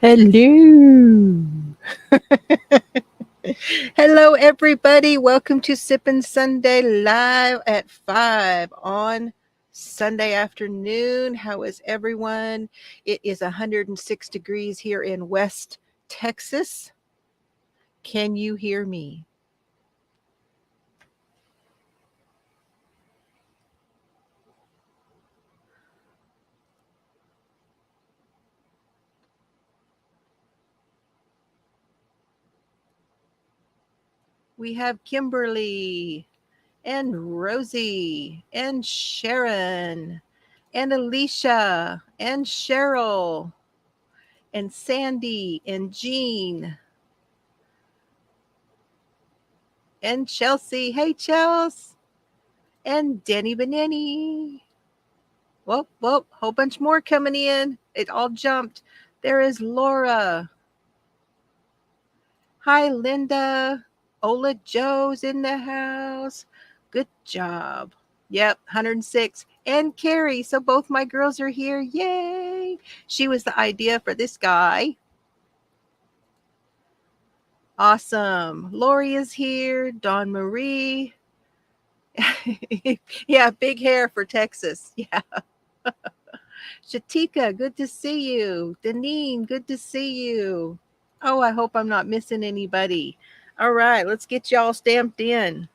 Hello. Hello, everybody. Welcome to Sippin Sunday live at 5 on Sunday afternoon. How is everyone? It is 106 degrees here in West Texas. Can you hear me? We have Kimberly and Rosie and Sharon and Alicia and Cheryl and Sandy and Jean and Chelsey. Hey, Chels. And Denny Banani. Whoop, whoop. Whole bunch more coming in. It all jumped. There is Laura. Hi, Linda. Ola Joe's in the house. Good job. Yep, 106. And Carrie. So both my girls are here. Yay. She was the idea for this guy. Awesome. Lori is here. Dawn Marie. Yeah, big hair for Texas. Yeah. Shatika, good to see you. Deneen, good to see you. Oh, I hope I'm not missing anybody. All right, let's get y'all stamped in.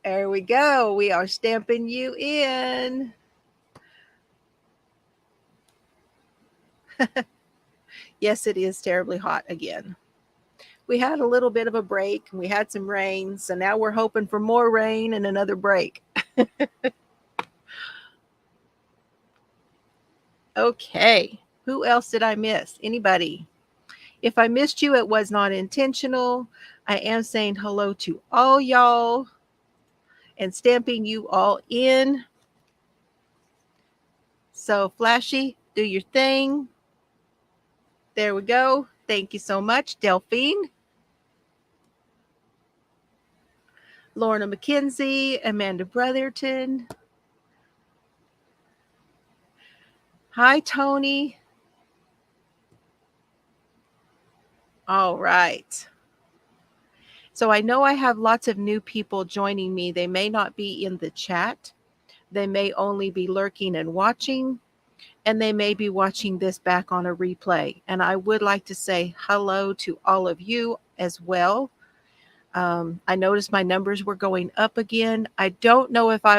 There we go. We are stamping you in. Yes, it is terribly hot again. We had a little bit of a break and we had some rain. So now we're hoping for more rain and another break. Okay. Who else did I miss? Anybody? If I missed you, it was not intentional. I am saying hello to all y'all and stamping you all in. So, Flashy, do your thing. There we go. Thank you so much, Delphine. Lorna McKenzie, Amanda Brotherton. Hi, Tony. All right. So I know I have lots of new people joining me. They may not be in the chat. They may only be lurking and watching, and they may be watching this back on a replay. And I would like to say hello to all of you as well. I noticed my numbers were going up again. I don't know if I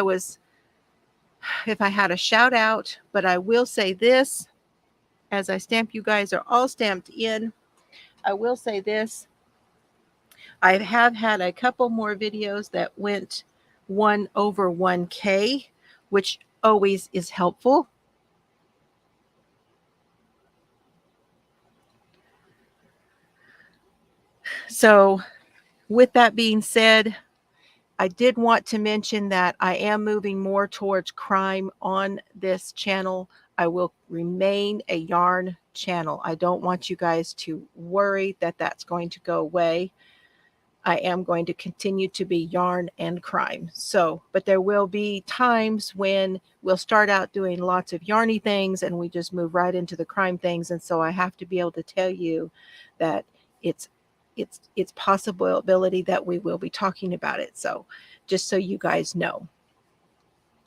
had a shout out, but I will say this as I stamp, you guys are all stamped in. I will say this. I have had a couple more videos that went 1 over 1K, which always is helpful. So, with that being said, I did want to mention that I am moving more towards crime on this channel. I will remain a yarn channel. I don't want you guys to worry that that's going to go away. I am going to continue to be yarn and crime. So, but there will be times when we'll start out doing lots of yarny things and we just move right into the crime things. And so I have to be able to tell you that it's possibility that we will be talking about it. So just so you guys know.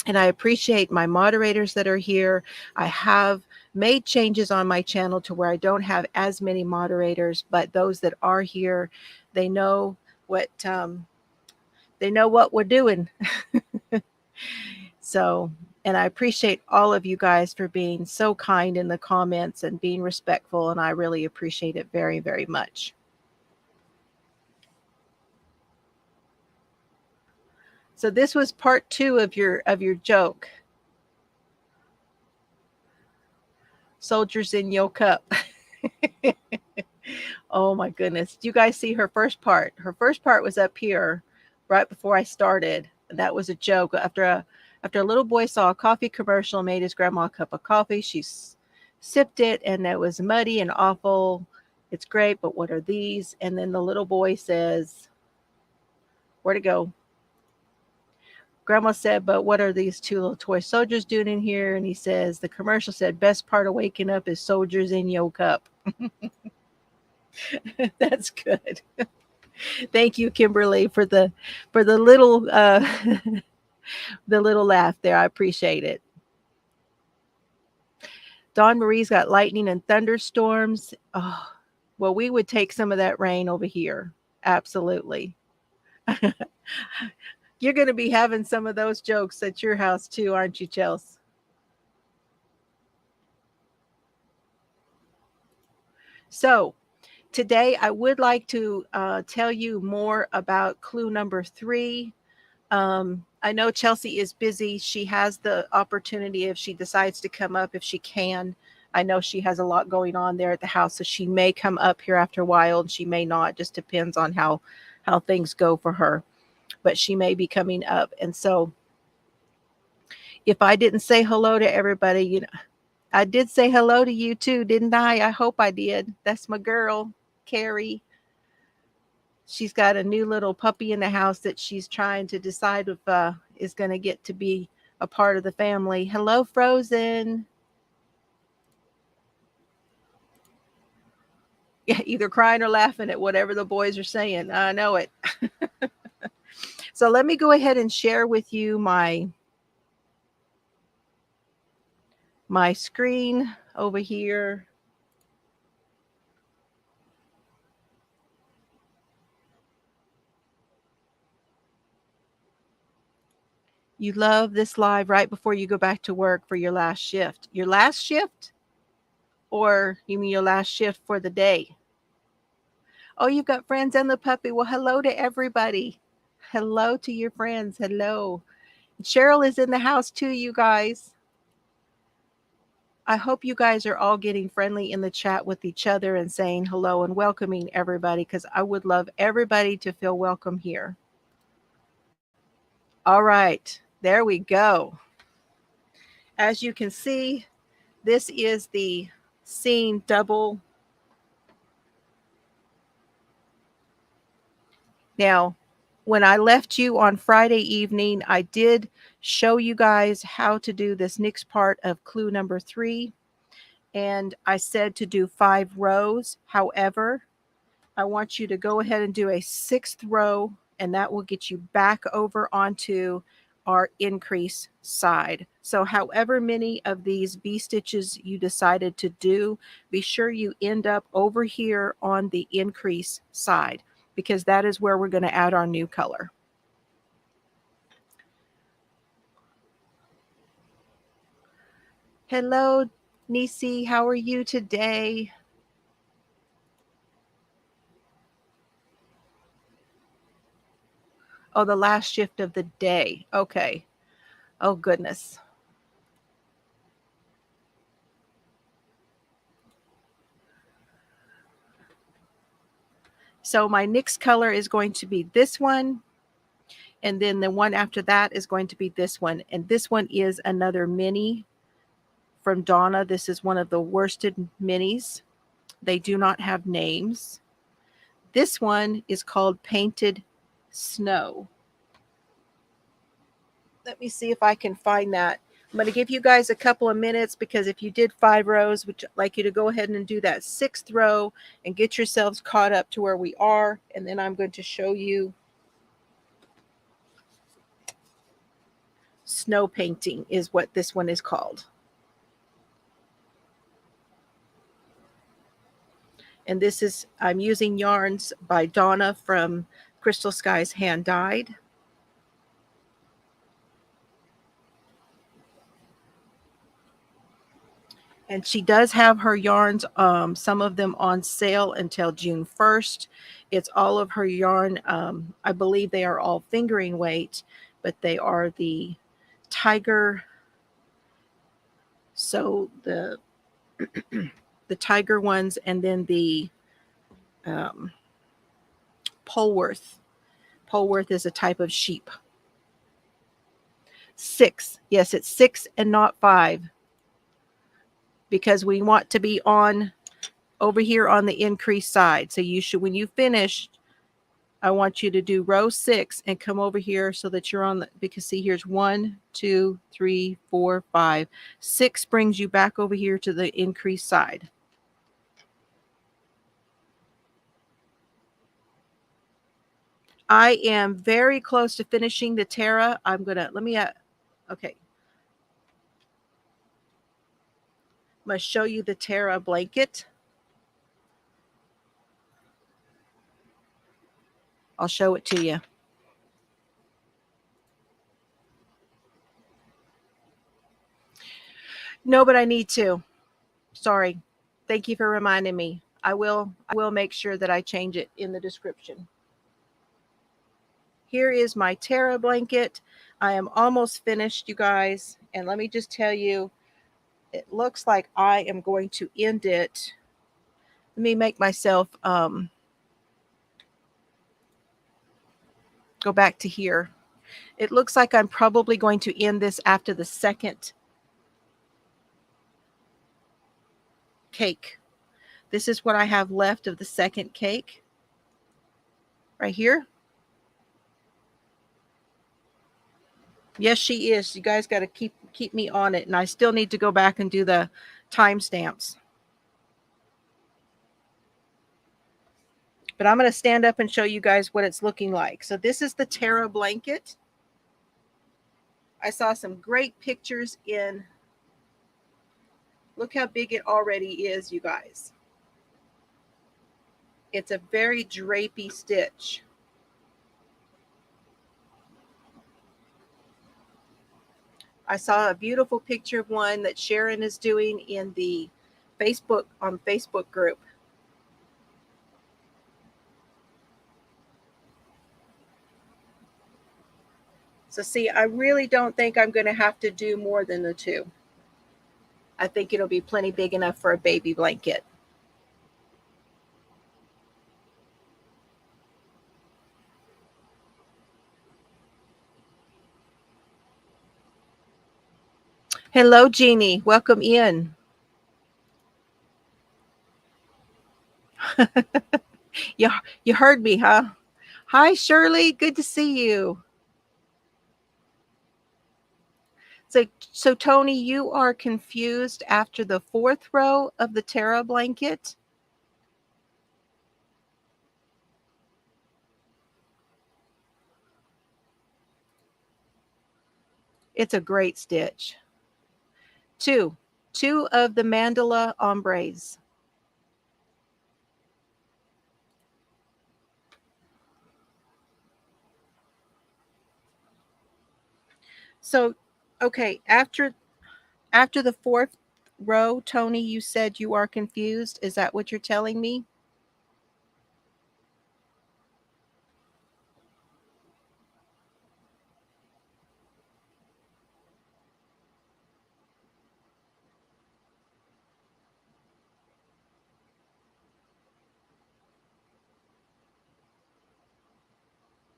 And I appreciate my moderators that are here. I have made changes on my channel to where I don't have as many moderators, but those that are here, they know what we're doing. So, and I appreciate all of you guys for being so kind in the comments and being respectful, and I really appreciate it very, very much. So this was part 2 of your joke. Soldiers in your cup. Oh my goodness. Do you guys see her first part? Her first part was up here right before I started. That was a joke. After a little boy saw a coffee commercial, made his grandma a cup of coffee. She sipped it and it was muddy and awful. It's great, but what are these? And then the little boy says, where'd it go? Grandma said, but what are these two little toy soldiers doing in here? And he says, the commercial said, best part of waking up is soldiers in your cup. That's good. Thank you, Kimberly, for the little the little laugh there. I appreciate it. Dawn Marie's got lightning and thunderstorms. Oh, well, we would take some of that rain over here. Absolutely. You're going to be having some of those jokes at your house too, aren't you, Chelsey? So today I would like to tell you more about clue number 3. I know Chelsey is busy. She has the opportunity if she decides to come up, if she can. I know she has a lot going on there at the house, so she may come up here after a while and she may not. Just depends on how things go for her. But she may be coming up. And so if I didn't say hello to everybody, you know, I did say hello to you too, didn't I? I hope I did. That's my girl, Carrie. She's got a new little puppy in the house that she's trying to decide if is going to get to be a part of the family. Hello, Frozen. Yeah, either crying or laughing at whatever the boys are saying. I know it. So let me go ahead and share with you my screen over here. You love this live right before you go back to work for your last shift. Your last shift? Or you mean your last shift for the day? Oh, you've got friends and the puppy. Well, hello to everybody. Hello to your friends. Hello. Cheryl is in the house too, you guys. I hope you guys are all getting friendly in the chat with each other and saying hello and welcoming everybody, because I would love everybody to feel welcome here. All right, there we go. As you can see, this is the scene double. Now, when I left you on Friday evening, I did show you guys how to do this next part of clue number 3. And I said to do 5 rows. However, I want you to go ahead and do a 6th row, and that will get you back over onto our increase side. So however many of these V-stitches you decided to do, be sure you end up over here on the increase side, because that is where we're going to add our new color. Hello, Nisi. How are you today? Oh, the last shift of the day. Okay. Oh, goodness. So my next color is going to be this one. And then the one after that is going to be this one. And this one is another mini from Donna. This is one of the worsted minis. They do not have names. This one is called Painted Snow. Let me see if I can find that. I'm going to give you guys a couple of minutes, because if you did 5 rows, which I'd like you to go ahead and do that 6th row and get yourselves caught up to where we are. And then I'm going to show you snow painting is what this one is called. And this is, I'm using yarns by Donna from Crystal Skies Hand Dyed. And she does have her yarns, some of them on sale until June 1st. It's all of her yarn. I believe they are all fingering weight, but they are the tiger. So the the tiger ones, and then the Polworth. Polworth is a type of sheep. 6. Yes, it's 6 and not 5. Because we want to be on over here on the increase side. So you should, when you finish, I want you to do row 6 and come over here so that you're on the, because see, here's 1, 2, 3, 4, 5. 6 brings you back over here to the increased side. I am very close to finishing the Tara. I'm going to, let me, okay. I'm going to show you the Tara blanket. I'll show it to you. No, but I need to. Sorry. Thank you for reminding me. I will make sure that I change it in the description. Here is my Tara blanket. I am almost finished, you guys. And let me just tell you, it looks like I am going to end it. Let me make myself go back to here. It looks like I'm probably going to end this after the second cake. This is what I have left of the second cake right here. Yes, she is. You guys got to keep me on it. And I still need to go back and do the timestamps. But I'm going to stand up and show you guys what it's looking like. So this is the Tara blanket. I saw some great pictures in. Look how big it already is, you guys. It's a very drapey stitch. I saw a beautiful picture of one that Sharon is doing in the Facebook group. So see, I really don't think I'm going to have to do more than the 2. I think it'll be plenty big enough for a baby blanket. Hello, Jeannie. Welcome in. You heard me, huh? Hi, Shirley. Good to see you. So Tony, you are confused after the 4th row of the Tara blanket? It's a great stitch. 2 of the mandala ombres. So, okay, after the 4th row, Tony, you said you are confused. Is that what you're telling me?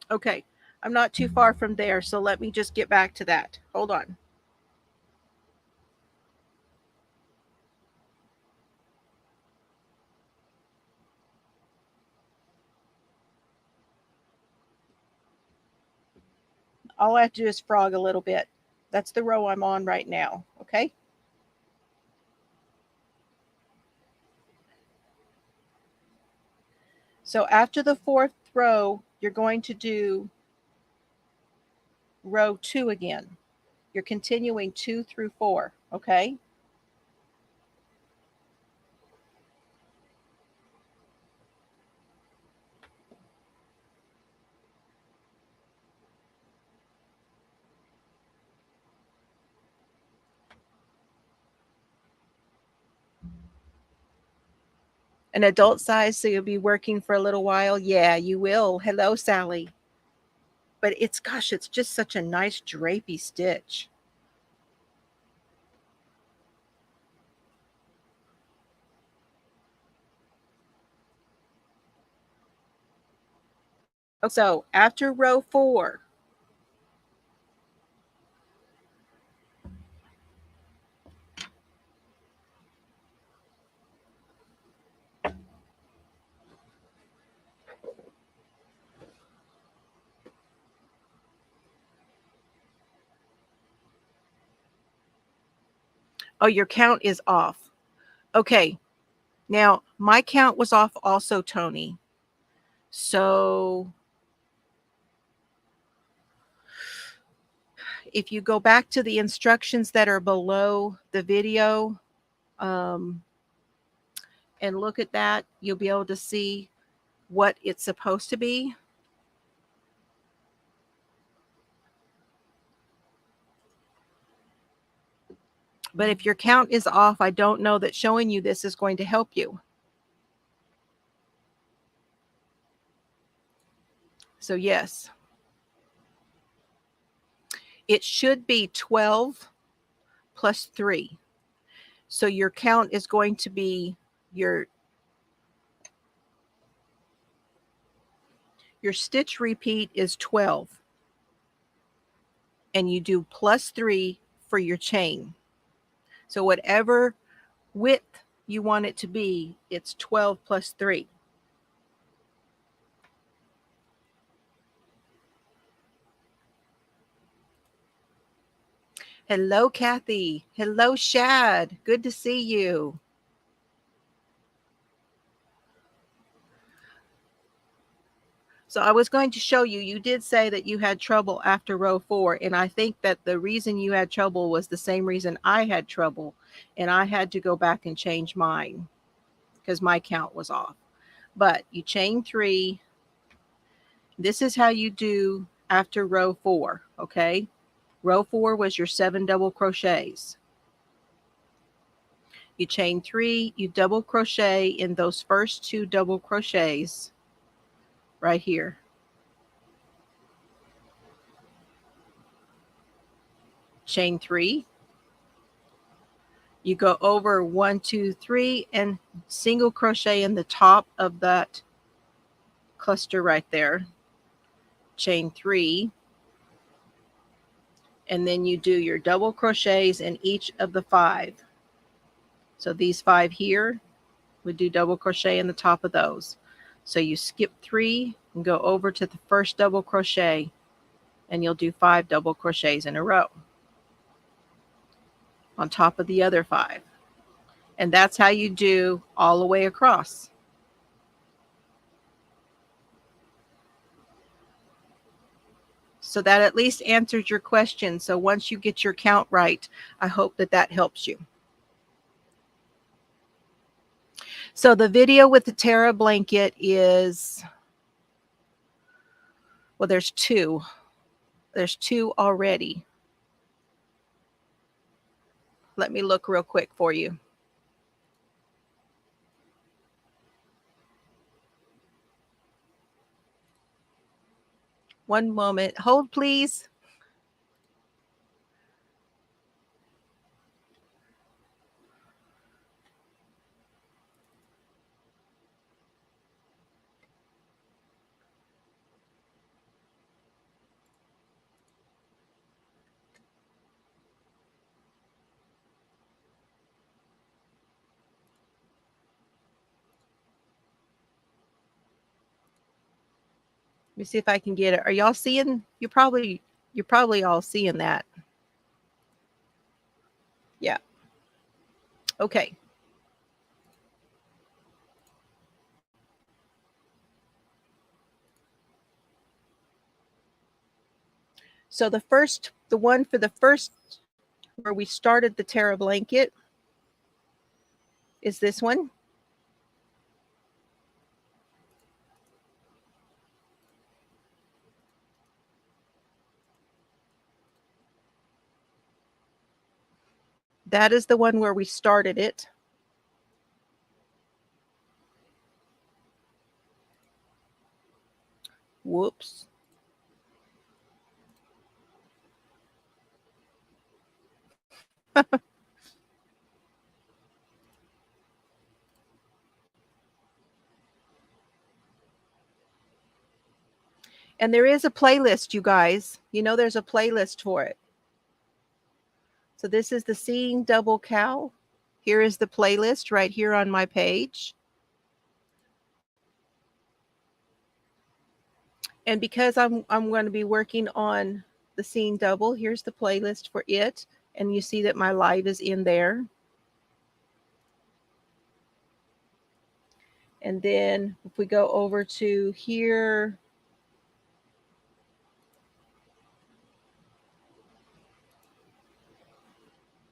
Okay, I'm not too far from there, so let me just get back to that. Hold on. All I have to do is frog a little bit. That's the row I'm on right now, okay? So after the 4th row, you're going to do row 2 again. You're continuing 2 through 4, okay? An adult size, so you'll be working for a little while? Yeah, you will. Hello, Sally. But it's, gosh, it's just such a nice drapey stitch. So after row 4, Oh, your count is off. Okay. Now, my count was off also, Tony. So if you go back to the instructions that are below the video, and look at that, you'll be able to see what it's supposed to be. But if your count is off, I don't know that showing you this is going to help you. So yes, it should be 12 plus 3. So your count is going to be your stitch repeat is 12. And you do plus 3 for your chain. So whatever width you want it to be, it's 12 plus 3. Hello, Kathy. Hello, Shad. Good to see you. So I was going to show you, you did say that you had trouble after row 4. And I think that the reason you had trouble was the same reason I had trouble. And I had to go back and change mine because my count was off. But you chain 3. This is how you do after row 4. Okay. Row 4 was your 7 double crochets. You chain 3, you double crochet in those first 2 double crochets right here. Chain 3. You go over 1, 2, 3 and single crochet in the top of that cluster right there. Chain 3. And then you do your double crochets in each of the 5. So these 5 here, we do double crochet in the top of those. So you skip 3 and go over to the first double crochet and you'll do 5 double crochets in a row on top of the other 5. And that's how you do all the way across. So that at least answers your question. So once you get your count right, I hope that that helps you. So the video with the Terra blanket is, well, there's 2. There's 2 already. Let me look real quick for you. One moment. Hold, please. Let me see if I can get it. Are y'all seeing? You're probably all seeing that. Yeah. Okay. So the one for the first where we started the Terra blanket is this one. That is the one where we started it. Whoops. And there is a playlist, you guys. You know there's a playlist for it. So this is the Seeing Double Cow. Here is the playlist right here on my page. And because I'm going to be working on the Seeing Double, here's the playlist for it. And you see that my live is in there. And then if we go over to here,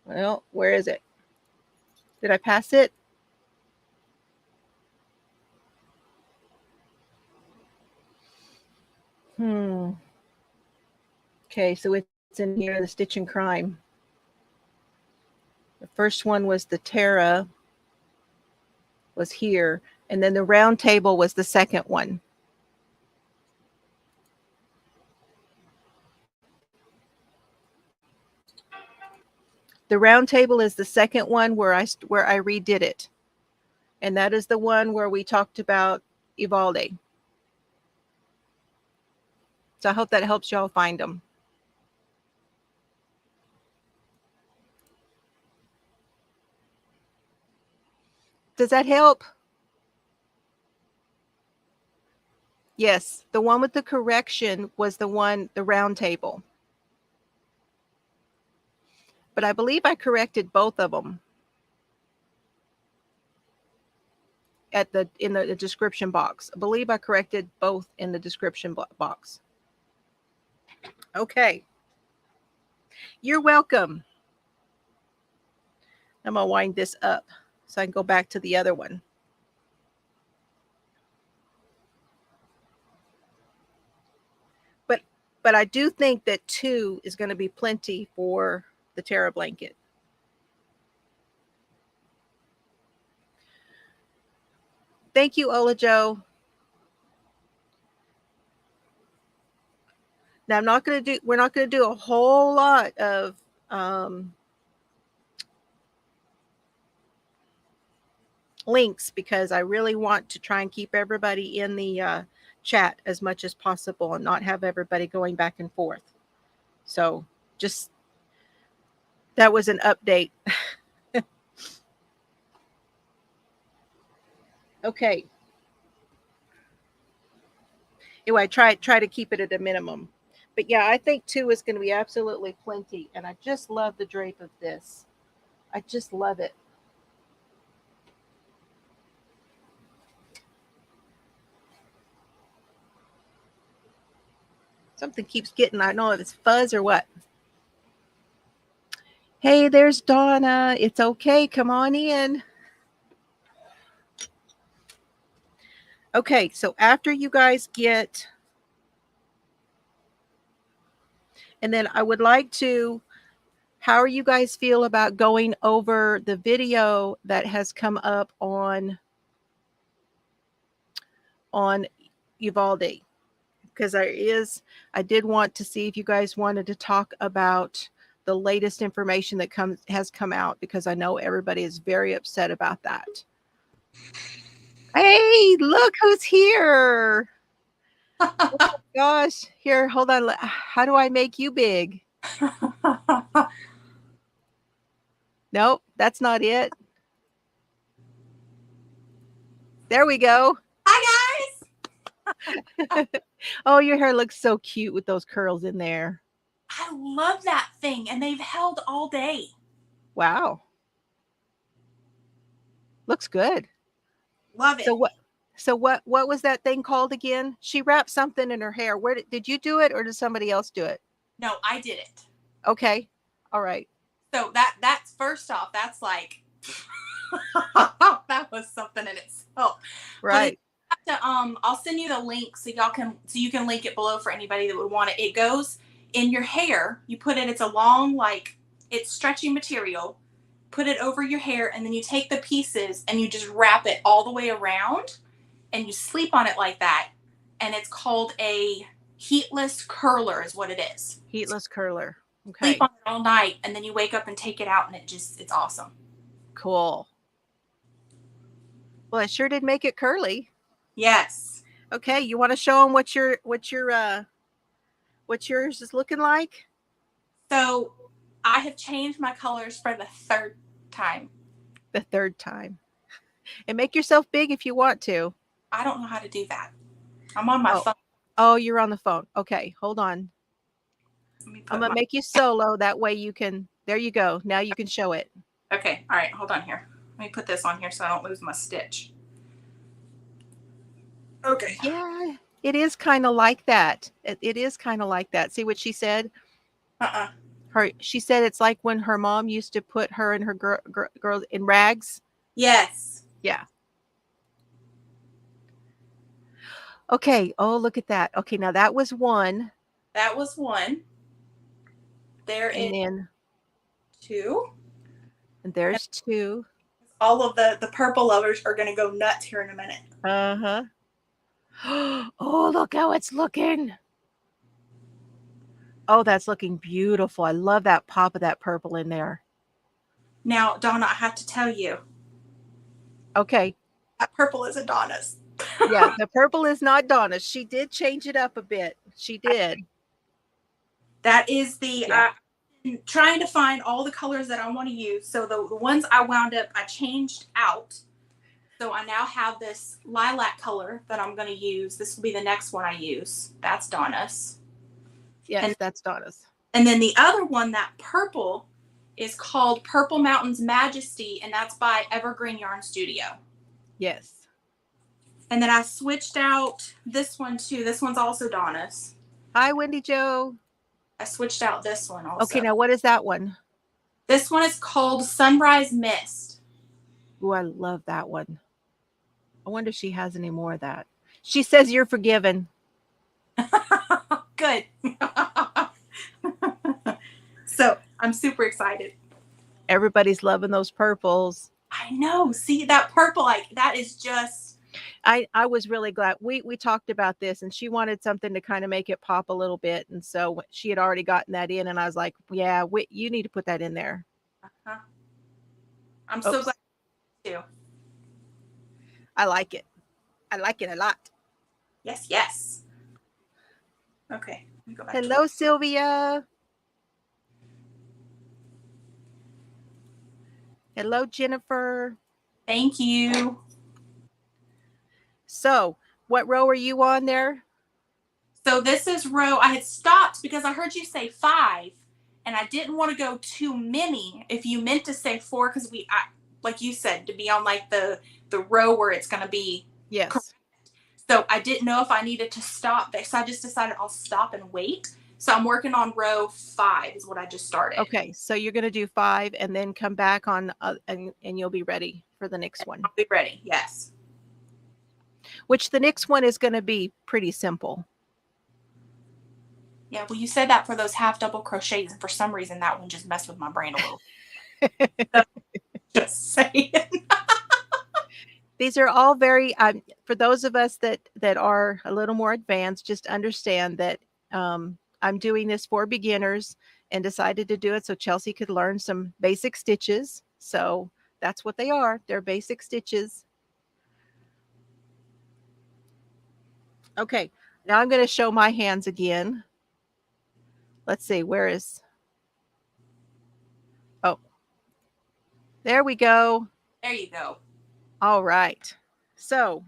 well, where is it? Did I pass it? Okay, so it's in here, the Stitch and Crime. The first one was the Tara, was here, and then the round table was the second one. The round table is the second one where I redid it. And that is the one where we talked about Uvalde. So I hope that helps y'all find them. Does that help? Yes, the one with the correction was the round table. But I believe I corrected both of them in the description box. I believe I corrected both in the description box. Okay. You're welcome. I'm going to wind this up so I can go back to the other one. But I do think that 2 is going to be plenty for the Tara blanket. Thank you, Ola Joe. Now we're not going to do a whole lot of links because I really want to try and keep everybody in the chat as much as possible and not have everybody going back and forth. So just, that was an update. Okay. Anyway, try to keep it at a minimum. But yeah, I think 2 is going to be absolutely plenty. And I just love the drape of this. I just love it. Something keeps getting, I don't know if it's fuzz or what. Hey, there's Donna. It's okay. Come on in. Okay, so after you guys get, and then I would like to, how are you guys feel about going over the video that has come up on Uvalde? Because I did want to see if you guys wanted to talk about the latest information that has come out, because I know everybody is very upset about that. Hey, look who's here. Oh my gosh. Here, hold on. How do I make you big? Nope, that's not it. There we go. Hi, guys. Oh, your hair looks so cute with those curls in there. I love that thing, and they've held all day. Wow. Looks good. Love it. So what was that thing called again? She wrapped something in her hair. Where did you do it, or did somebody else do it? No, I did it. Okay. All right. So that's first off, that's like that was something in itself. Right. I'll send you the link so you can link it below for anybody that would want it. It goes in your hair. You put it, it's a long, like, it's stretchy material. Put it over your hair, and then you take the pieces and you just wrap it all the way around and you sleep on it like that. And it's called a heatless curler is what it is. Heatless curler. Okay. Sleep on it all night, and then you wake up and take it out, and it's awesome. Cool. Well, it sure did make it curly. Yes. Okay, you want to show them what yours is looking like? So I have changed my colors for the 3rd time. The 3rd time. And make yourself big if you want to. I don't know how to do that. I'm on my phone. Oh, you're on the phone. Okay, hold on. Let me I'm put gonna my, make you solo. That way you can, there you go. Now you can show it. okay, all right, hold on here. Let me put this on here so I don't lose my stitch. Okay. Yeah, it is kind of like that. It is kind of like that. See what she said? Uh-uh. She said it's like when her mom used to put her and her girls in rags. Yes. Yeah. Okay. Oh, look at that. Okay, now that was one. That was one. There is And then two. and And there's two. all of the purple lovers are going to go nuts here in a minute. Uh-huh. Oh, look how it's looking. Oh, that's looking beautiful. I love that pop of that purple in there. Now, Donna, I have to tell you, Okay. that purple is Donna's. Yeah, the purple is not Donna's. She did change it up a bit. She did. That is the, Yeah. I'm trying to find all the colors that I want to use. So the ones I wound up, I changed out. So I now have this lilac color that I'm going to use. This will be the next one I use. That's Donna's. Yes, that's Donna's. And then the other one, that purple, is called Purple Mountains Majesty, and that's by Evergreen Yarn Studio. Yes. And then I switched out this one too. This one's also Donna's. Hi, Wendy Joe. I switched out this one also. Okay, now what is that one? This one is called Sunrise Mist. Oh, I love that one. I wonder if she has any more of that. She says you're forgiven. Good. So I'm super excited. Everybody's loving those purples. I know. See that purple, like that is just. I was really glad we talked about this, and she wanted something to kind of make it pop a little bit, and so she had already gotten that in, and I was like, yeah, you need to put that in there. Uh-huh. I'm so glad too. I like it. I like it a lot. Yes, yes. Okay. Let me go back. Hello, Sylvia. Hello, Jennifer. Thank you. So, what row are you on there? So this is row, I had stopped because I heard you say 5 and I didn't want to go too many if you meant to say 4 because like you said, to be on like the row where it's going to be. Yes. Correct. So I didn't know if I needed to stop there. So I just decided I'll stop and wait. So I'm working on row 5 is what I just started. Okay. So you're going to do 5 and then come back on and you'll be ready for the next one. I'll be ready. Yes. Which the next one is going to be pretty simple. Yeah, well, you said that for those half double crochets, and for some reason that one just messed with my brain a little. Just saying. These are all very, for those of us that are a little more advanced, just understand that I'm doing this for beginners and decided to do it so Chelsey could learn some basic stitches. So that's what they are. They're basic stitches. Okay, now I'm going to show my hands again. Let's see, where is, oh, there we go. There you go. All right. So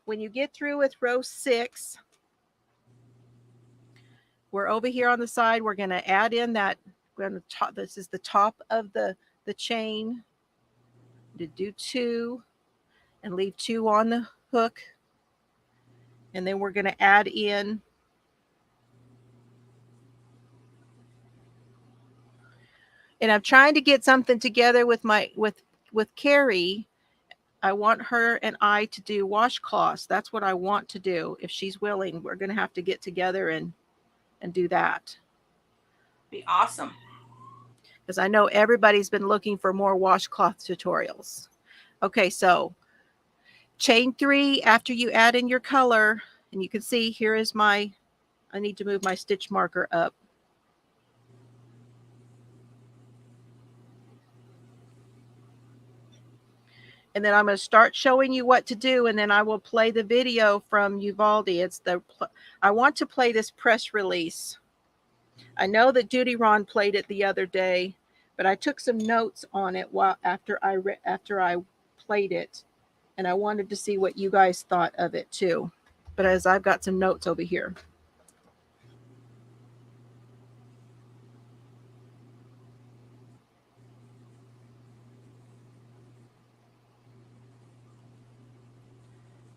when you get through with row 6, we're over here on the side. We're going to add in that. We're going to this is the top of the chain. To do 2 and leave 2 on the hook, and then we're going to add in and I'm trying to get something together with my with Carrie. I want her and I to do washcloths. That's what I want to do. If she's willing, we're going to have to get together and do that. Be awesome. Because I know everybody's been looking for more washcloth tutorials. Okay, so chain 3 after you add in your color, and you can see here is my, I need to move my stitch marker up. And then I'm going to start showing you what to do, and then I will play the video from Uvalde. It's I want to play this press release. I know that Judy Ron played it the other day, but I took some notes on it after I played it, and I wanted to see what you guys thought of it too. But as I've got some notes over here.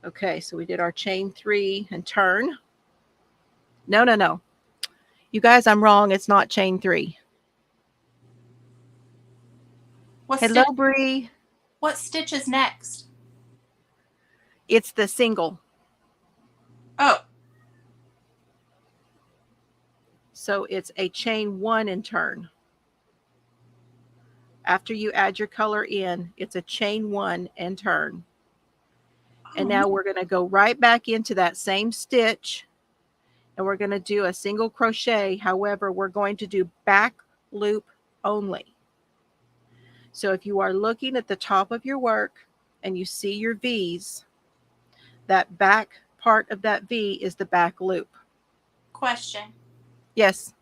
Okay, so we did our chain 3 and turn. No. You guys, I'm wrong. It's not chain 3. Hello, Bree. What stitch is next? It's the single. Oh. So it's a chain 1 and turn. After you add your color in, it's a chain 1 and turn. And now we're going to go right back into that same stitch, and we're going to do a single crochet. However, we're going to do back loop only. So if you are looking at the top of your work and you see your V's, that back part of that V is the back loop. Question. Yes.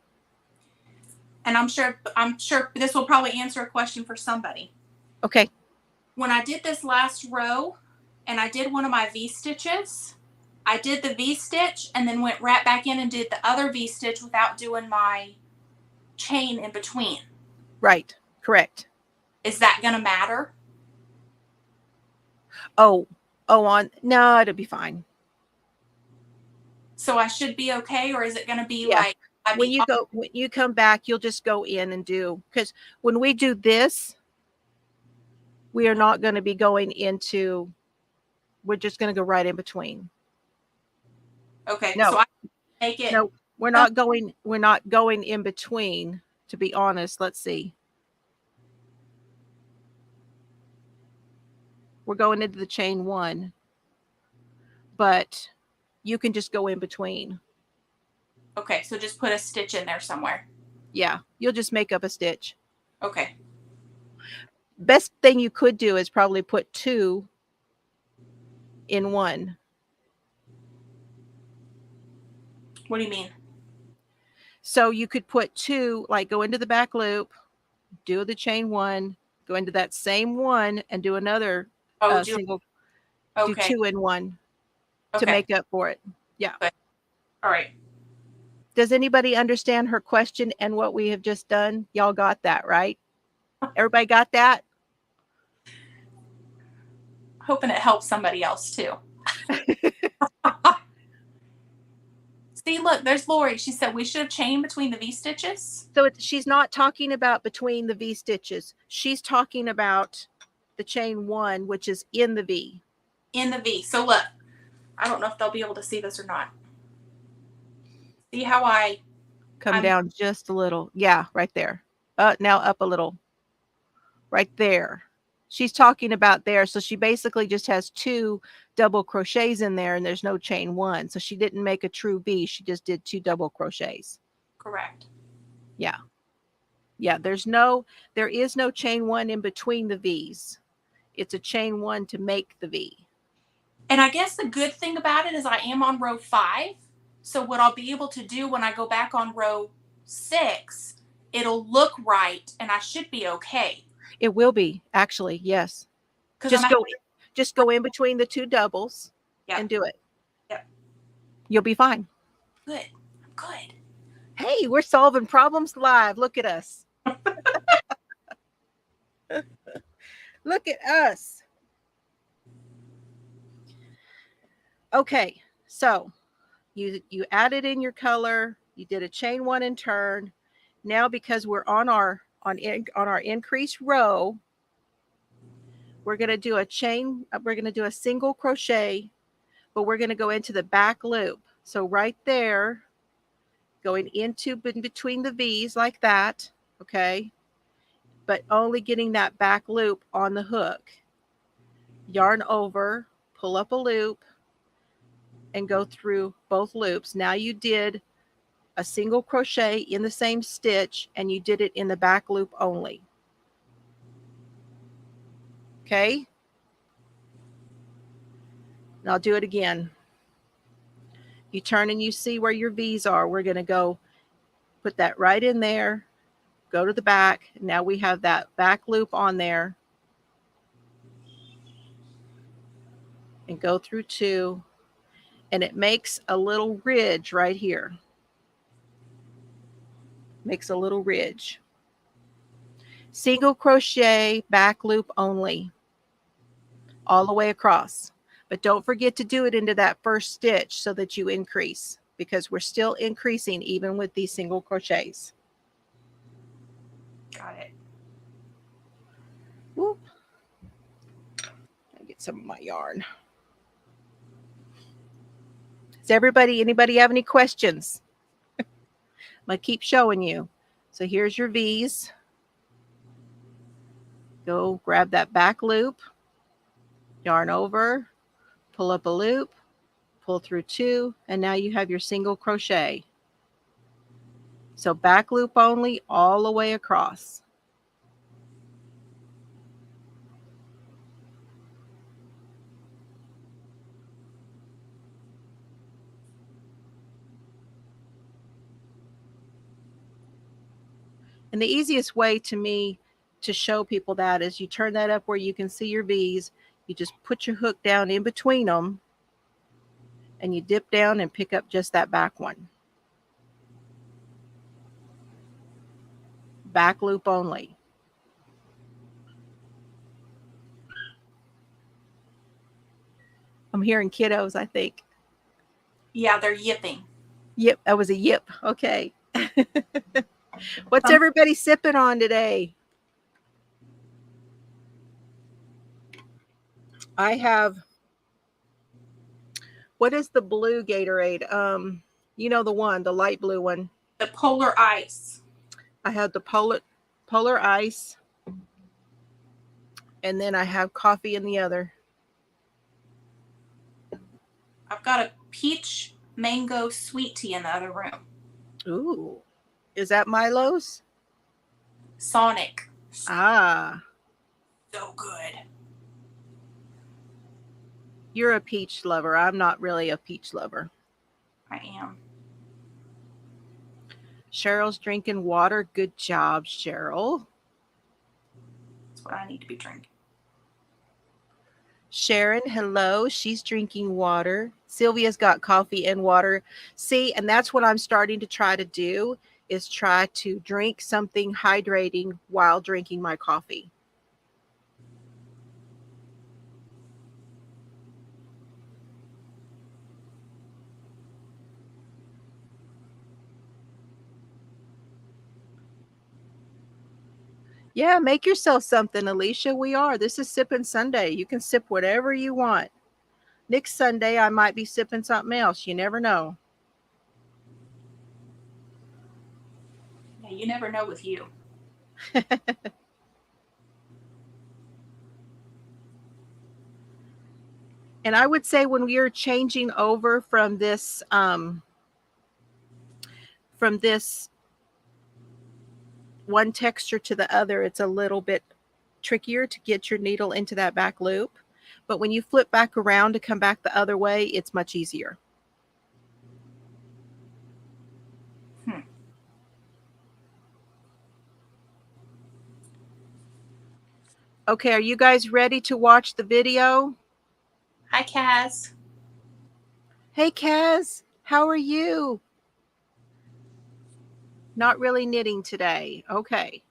And I'm sure this will probably answer a question for somebody. Okay. When I did this last row and I did one of my V stitches, I did the V stitch and then went right back in and did the other V stitch without doing my chain in between. Right. Correct. Is that going to matter? No, it'll be fine. So I should be okay, or is it going to be like when you come back, you'll just go in and do, because when we do this, we are not going to be going into, we're just going to go right in between. Okay. No, so I make it. No, we're not going in between, to be honest. Let's see. We're going into the chain 1, but you can just go in between. Okay, so just put a stitch in there somewhere. Yeah, you'll just make up a stitch. Okay. Best thing you could do is probably put 2 in 1. What do you mean? So you could put 2, like go into the back loop, do the chain 1, go into that same one and do another single. Do 2 in 1 to make up for it. Yeah. Okay. All right. Does anybody understand her question and what we have just done? Y'all got that, right? Everybody got that? Hoping it helps somebody else too. See, look, there's Lori. She said we should have chained between the V stitches. So she's not talking about between the V stitches. She's talking about the chain 1, which is in the V. In the V. So look, I don't know if they'll be able to see this or not. See how I'm down just a little. Yeah, right there. Now up a little. Right there. She's talking about there. So she basically just has 2 double crochets in there, and there's no chain 1. So she didn't make a true V. She just did 2 double crochets. Correct. Yeah. Yeah, there is no chain 1 in between the V's. It's a chain 1 to make the V. And I guess the good thing about it is I am on row 5. So what I'll be able to do when I go back on row 6, it'll look right and I should be okay. It will be, actually, yes. Just go in between the 2 doubles and do it. Yep. You'll be fine. Good. Good. Hey, we're solving problems live. Look at us. Look at us. Okay, so you added in your color. You did a chain 1 and turn. Now, because we're on our increased row, we're going to do a chain. We're going to do a single crochet, but we're going to go into the back loop. So right there, going into between the V's like that, okay? But only getting that back loop on the hook. Yarn over, pull up a loop, and go through both loops. Now you did a single crochet in the same stitch, and you did it in the back loop only. Okay? And I'll do it again. You turn and you see where your V's are. We're going to go put that right in there, go to the back. Now we have that back loop on there. And go through 2. And it makes a little ridge right here. Makes a little ridge. Single crochet, back loop only. All the way across. But don't forget to do it into that first stitch so that you increase, because we're still increasing even with these single crochets. Got it. Whoop. I'll get some of my yarn. Does anybody have any questions? I'm going to keep showing you. So here's your V's. Go grab that back loop, yarn over, pull up a loop, pull through 2, and now you have your single crochet. So back loop only all the way across. And the easiest way to me to show people that is you turn that up where you can see your V's. You just put your hook down in between them and you dip down and pick up just that back one. Back loop only. I'm hearing kiddos, I think. Yeah, they're yipping. Yep, that was a yip. Okay. What's everybody sipping on today? I have, what is the blue Gatorade? You know the one, the light blue one. The Polar Ice. I have the Polar Ice. And then I have coffee in the other. I've got a peach mango sweet tea in the other room. Ooh. Is that Milo's? Sonic. Ah. So good. You're a peach lover. I'm not really a peach lover. I am. Cheryl's drinking water. Good job, Cheryl. That's what I need to be drinking. Sharon, hello. She's drinking water. Sylvia's got coffee and water. See, and that's what I'm starting to try to do, is try to drink something hydrating while drinking my coffee. Yeah, make yourself something, Alicia. We are. This is Sippin' Sunday. You can sip whatever you want. Next Sunday, I might be sipping something else. You never know. Yeah, you never know with you. And I would say when we are changing over from this one texture to the other, it's a little bit trickier to get your needle into that back loop. But when you flip back around to come back the other way, it's much easier. Okay, are you guys ready to watch the video? Hi, Kaz. Hey, Kaz, how are you? Not really knitting today. Okay.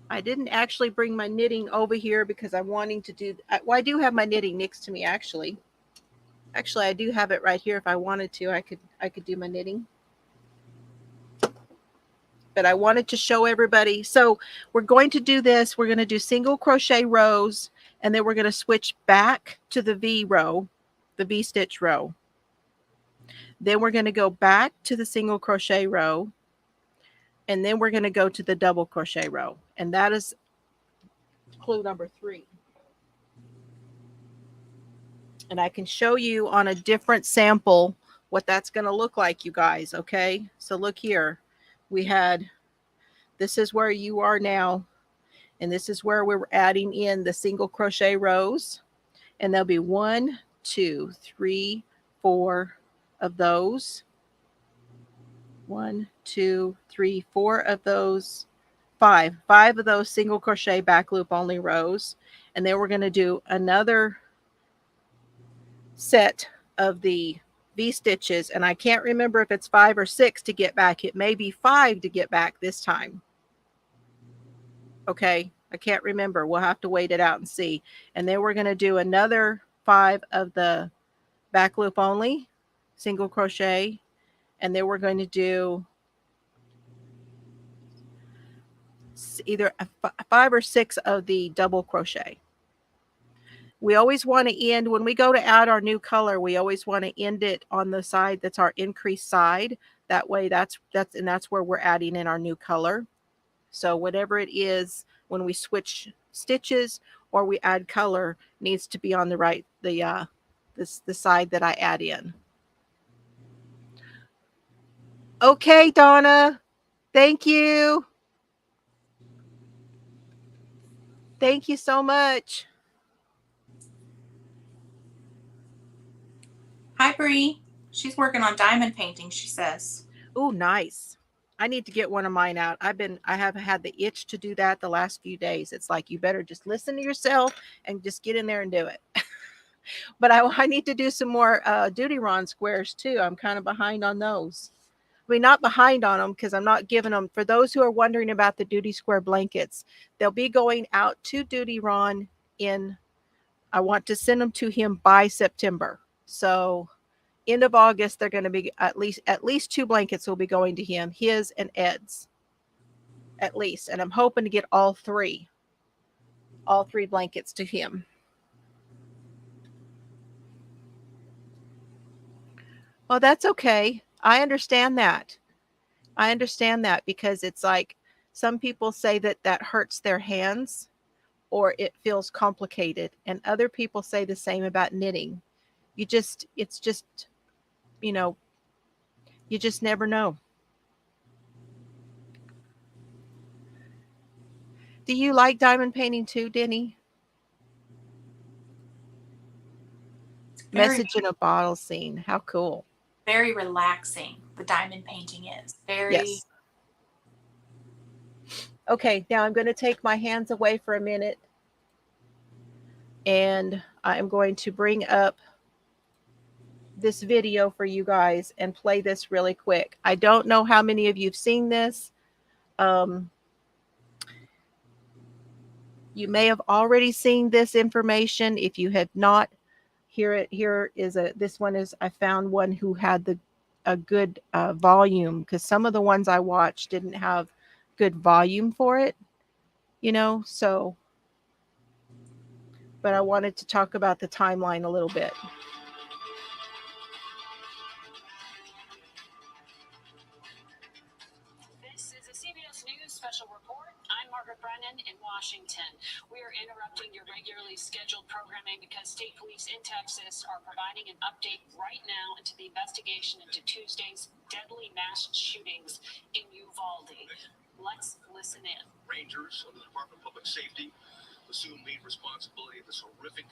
I didn't actually bring my knitting over here because I'm wanting to do, well, I do have my knitting next to me, actually. Actually, I do have it right here. If I wanted to, I could do my knitting. But I wanted to show everybody. So we're going to do this. We're going to do single crochet rows, and then we're going to switch back to the V row, the V stitch row. Then we're going to go back to the single crochet row, and then we're going to go to the double crochet row. And that is clue number 3. And I can show you on a different sample what that's going to look like, you guys. Okay, so look here. We had, this is where you are now, and this is where we're adding in the single crochet rows, and there'll be 1, 2, 3, 4 of those. 1, 2, 3, 4 of those. 5 of those single crochet back loop only rows, and then we're going to do another set of the V stitches, and I can't remember if it's 5 or 6 to get back. It may be 5 to get back this time. Okay, I can't remember. We'll have to wait it out and see. And then we're going to do another 5 of the back loop only, single crochet. And then we're going to do either 5 or 6 of the double crochet. We always want to end, when we go to add our new color, we always want to end it on the side that's our increased side. That way that's where we're adding in our new color. So whatever it is, when we switch stitches or we add color, needs to be on the right, the side that I add in. Okay, Donna. Thank you. Thank you so much. Hi, Bree. She's working on diamond painting, she says. Oh, nice. I need to get one of mine out. I haven't had the itch to do that the last few days. It's like, you better just listen to yourself and just get in there and do it. But I need to do some more Duty Ron squares too. I'm kind of behind on those. I mean, not behind on them because I'm not giving them. For those who are wondering about the Duty Square blankets, they'll be going out to Duty Ron I want to send them to him by September. So end of August, they're going to be at least 2 blankets will be going to him, his and Ed's, at least. And I'm hoping to get all three blankets to him. Well, that's okay. I understand that. Because it's like some people say that hurts their hands or it feels complicated, and other people say the same about knitting. It's just, you know, you just never know. Do you like diamond painting too, Denny? Message in a bottle scene. How cool. Very relaxing, the diamond painting is. Very. Yes. Okay, now I'm going to take my hands away for a minute. And I'm going to bring up this video for you guys and play this really quick. I don't know how many of you've seen this. You may have already seen this information. If you have not, this one is, I found one who had a good volume, because some of the ones I watched didn't have good volume for it, so, but I wanted to talk about the timeline a little bit. Special report. I'm Margaret Brennan in Washington. We are interrupting your regularly scheduled programming because state police in Texas are providing an update right now into the investigation into Tuesday's deadly mass shootings in Uvalde. Let's listen in. Rangers of the Department of Public Safety assume lead responsibility of this horrific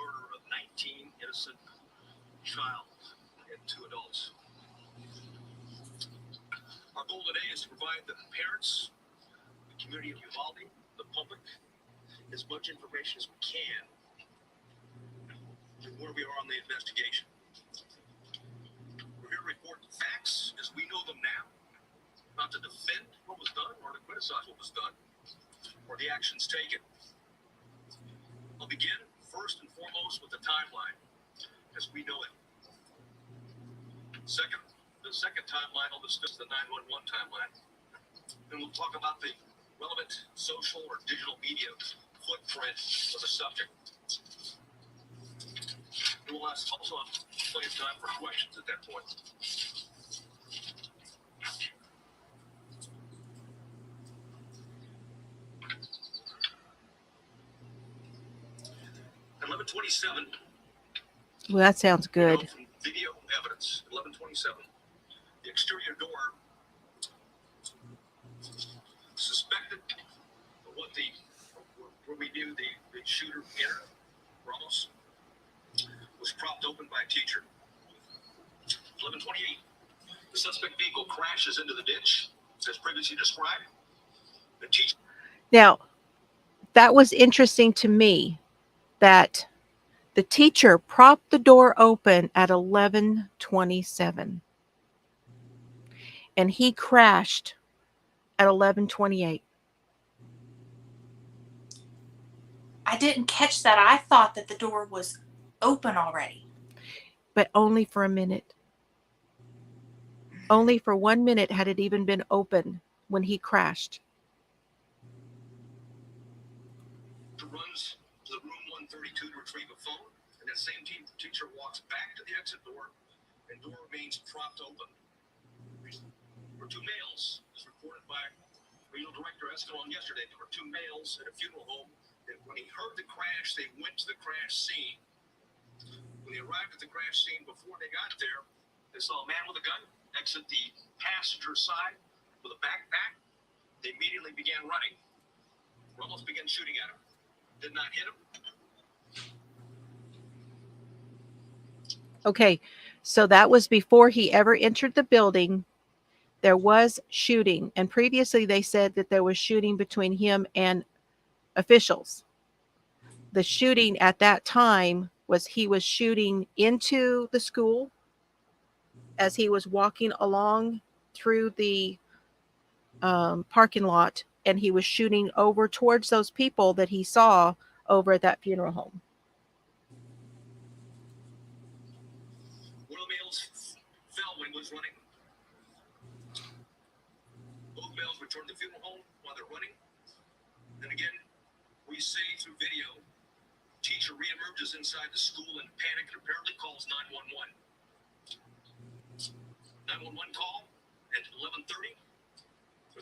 murder of 19 innocent child and 2 adults. Our goal today is to provide the parents, the community of Uvalde, the public, as much information as we can on where we are on the investigation. We're here to report the facts as we know them now, not to defend what was done or to criticize what was done or the actions taken. I'll begin first and foremost with the timeline as we know it. The second timeline, I'll discuss the 911 timeline. Then we'll talk about the relevant social or digital media footprint of the subject. And we'll also have plenty of time for questions at that point. At 11:27. Well, that sounds good. Video evidence. 11:27. The exterior door suspected where we knew the shooter entered, Ramos, was propped open by a teacher. 11:28. The suspect vehicle crashes into the ditch, as previously described. The teacher. Now, that was interesting to me that the teacher propped the door open at 11:27. And he crashed at 11:28. I didn't catch that. I thought that the door was open already. But only for a minute. Only for 1 minute had it even been open when he crashed. Runs to the room 132 to retrieve a phone, and that same teacher walks back to the exit door, and door remains propped open. There were two males, as reported by Regional Director Escalon yesterday. There were two males at a funeral home that when he heard the crash, they went to the crash scene. When they arrived at the crash scene, before they got there, they saw a man with a gun exit the passenger side with a backpack. They immediately began running. Ramos began shooting at him. Did not hit him. Okay, so that was before he ever entered the building. There was shooting, and previously they said that there was shooting between him and officials. The shooting at that time was he was shooting into the school as he was walking along through the parking lot, and he was shooting over towards those people that he saw over at that funeral home. One of the males fell when he was running. Both males returned to the funeral home while they're running. Then again, we see through video, teacher reemerges inside the school in panic and apparently calls 911. 911 call at 11:30.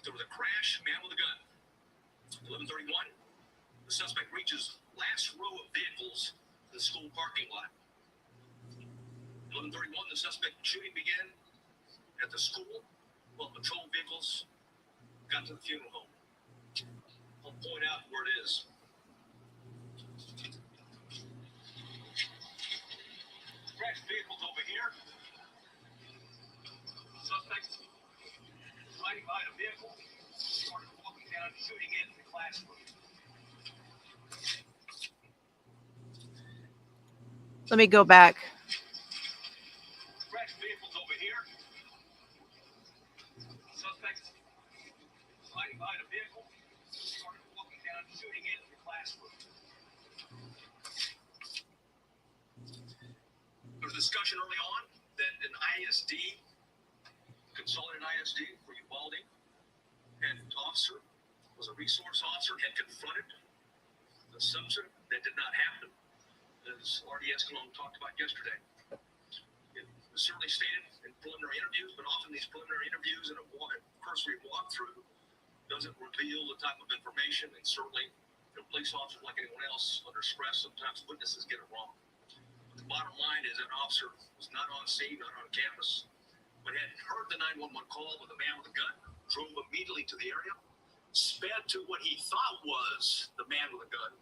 There was a crash, man with a gun. 11:31, the suspect reaches last row of vehicles in the school parking lot. 11:31, the suspect shooting began at the school while patrol vehicles got to the funeral home. I'll point out where it is. Crash vehicles over here. Suspect riding behind a vehicle, started walking down, shooting into the classroom. Let me go back. Crash vehicles over here. Suspect riding behind a vehicle, started walking down, shooting into the classroom. There was a discussion early on that an ISD, Consolidated ISD for Uvalde, and officer was a resource officer, had confronted the subject. That did not happen, as R.D. Escalon talked about yesterday. It was certainly stated in preliminary interviews, but often these preliminary interviews and a cursory walkthrough doesn't reveal the type of information, and certainly police officers, like anyone else, under stress, sometimes witnesses get it wrong. But the bottom line is that an officer was not on scene, not on campus, but had heard the 911 call with a man with a gun, drove immediately to the area, sped to what he thought was the man with a gun,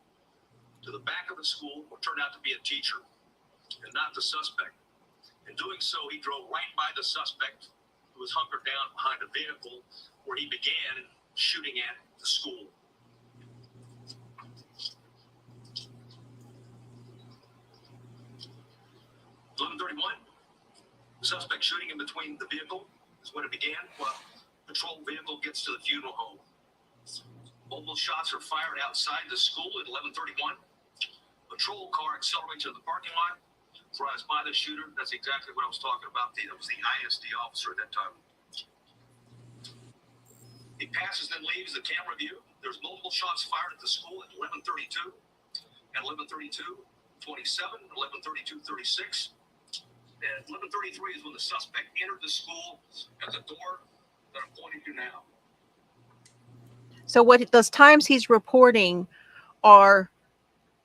to the back of the school, what turned out to be a teacher, and not the suspect. In doing so, he drove right by the suspect, who was hunkered down behind a vehicle, where he began shooting at the school. .11:31, the suspect shooting in between the vehicle is when it began, while patrol vehicle gets to the funeral home. Multiple shots are fired outside the school at 11:31. Patrol car accelerates into the parking lot, drives by the shooter. That's exactly what I was talking about. That was the ISD officer at that time. He passes, then leaves the camera view. There's multiple shots fired at the school at 11:32, at 11:32, 27, 11:32, 36. And 11:33 is when the suspect entered the school at the door that I'm pointing to now. So what those times he's reporting are,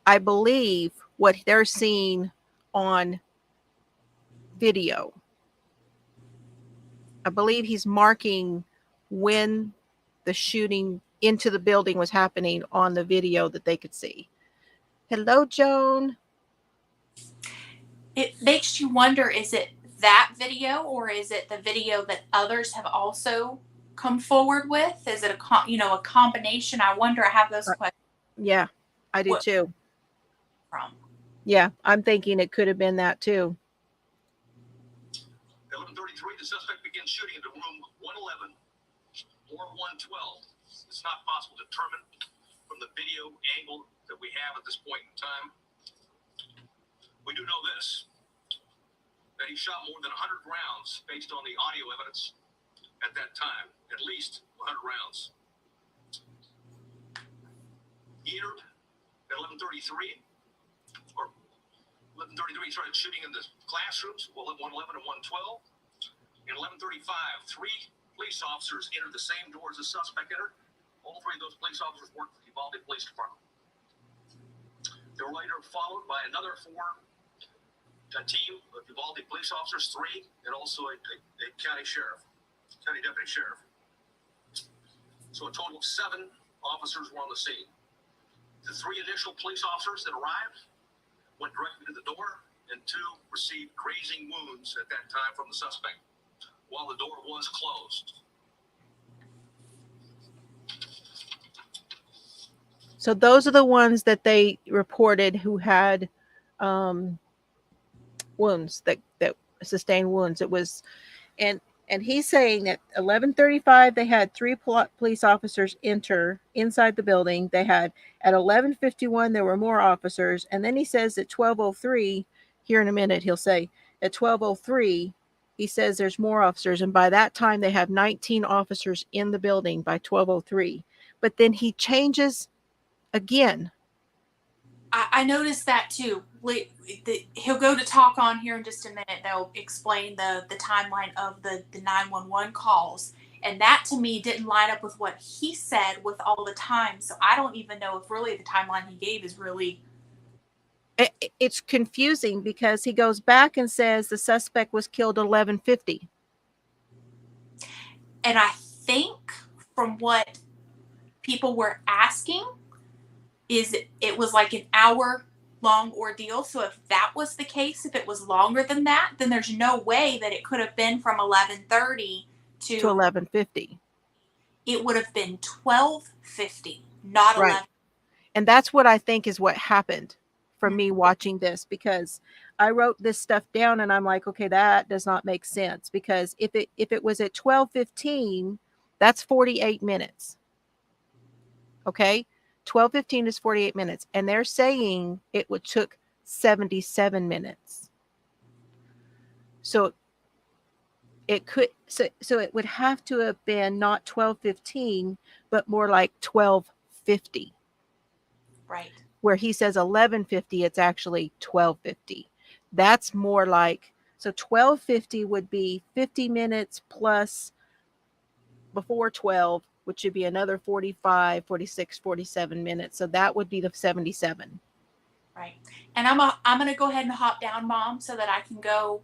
I believe, what they're seeing on video. I believe he's marking when the shooting into the building was happening on the video that they could see. Hello, Joan. It makes you wonder, is it that video or is it the video that others have also come forward with? Is it a combination? I wonder. I have those questions. Yeah, I do too. From? Yeah, I'm thinking it could have been that too. 11:33, the suspect begins shooting into room 111 or 112. It's not possible to determine from from the video angle that we have at this point in time, we do know this, that he shot more than 100 rounds based on the audio evidence at that time, at least 100 rounds. He entered at 11:33, or 11:33, he started shooting in the classrooms, 111 and 112. In 11:35, 3 police officers entered the same door as the suspect entered. All 3 of those police officers worked for the Uvalde Police Department. They were later followed by another 4, a team of Uvalde police officers, 3, and also a county deputy sheriff. So a total of 7 officers were on the scene. The 3 initial police officers that arrived went directly to the door, and 2 received grazing wounds at that time from the suspect while the door was closed. So those are the ones that they reported who had wounds, that sustained wounds. It was, and he's saying at 11:35 they had 3 police officers enter inside the building. They had at 11:51 there were more officers, and then he says at 12:03, here in a minute he'll say at 12:03 he says there's more officers, and by that time they have 19 officers in the building by 12:03. But then he changes again. I noticed that too. He'll go to talk on here in just a minute. They'll explain the timeline of the 911 calls. And that to me didn't line up with what he said with all the time. So I don't even know if really the timeline he gave is really... It's confusing because he goes back and says the suspect was killed at 11:50. And I think from what people were asking, is it was like an hour-long ordeal. So if that was the case, if it was longer than that, then there's no way that it could have been from 11:30 to 11:50. It would have been 12:50, not 11. Right. And that's what I think is what happened for me watching this, because I wrote this stuff down and I'm like, okay, that does not make sense, because if it was at 12:15, that's 48 minutes. Okay? 12:15 is 48 minutes, and they're saying it took 77 minutes. So it could, so it would have to have been not 12:15, but more like 12:50. Right. Where he says 11:50, it's actually 12:50. That's more like, so 12:50 would be 50 minutes plus before 12, which should be another 45, 46, 47 minutes. So that would be the 77. Right. And I'm going to go ahead and hop down, Mom, so that I can go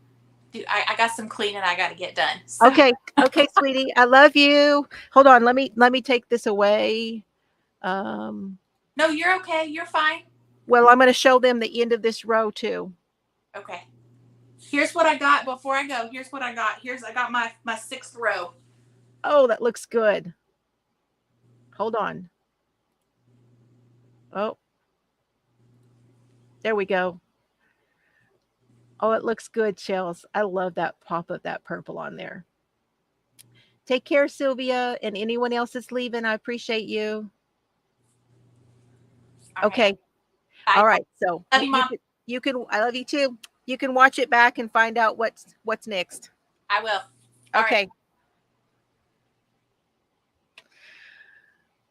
do, I got some cleaning I got to get done. So. Okay, sweetie. I love you. Hold on. Let me take this away. No, you're okay. You're fine. Well, I'm going to show them the end of this row too. Okay. Here's what I got before I go. Here's what I got. I got my 6th row. Oh, that looks good. Hold on. Oh, there we go. Oh, it looks good, Chelsey. I love that pop of that purple on there. Take care, Sylvia, and anyone else that's leaving. I appreciate you. Okay. Bye. All right. So love you, Mom. You can. I love you too. You can watch it back and find out what's next. I will. All okay. Right.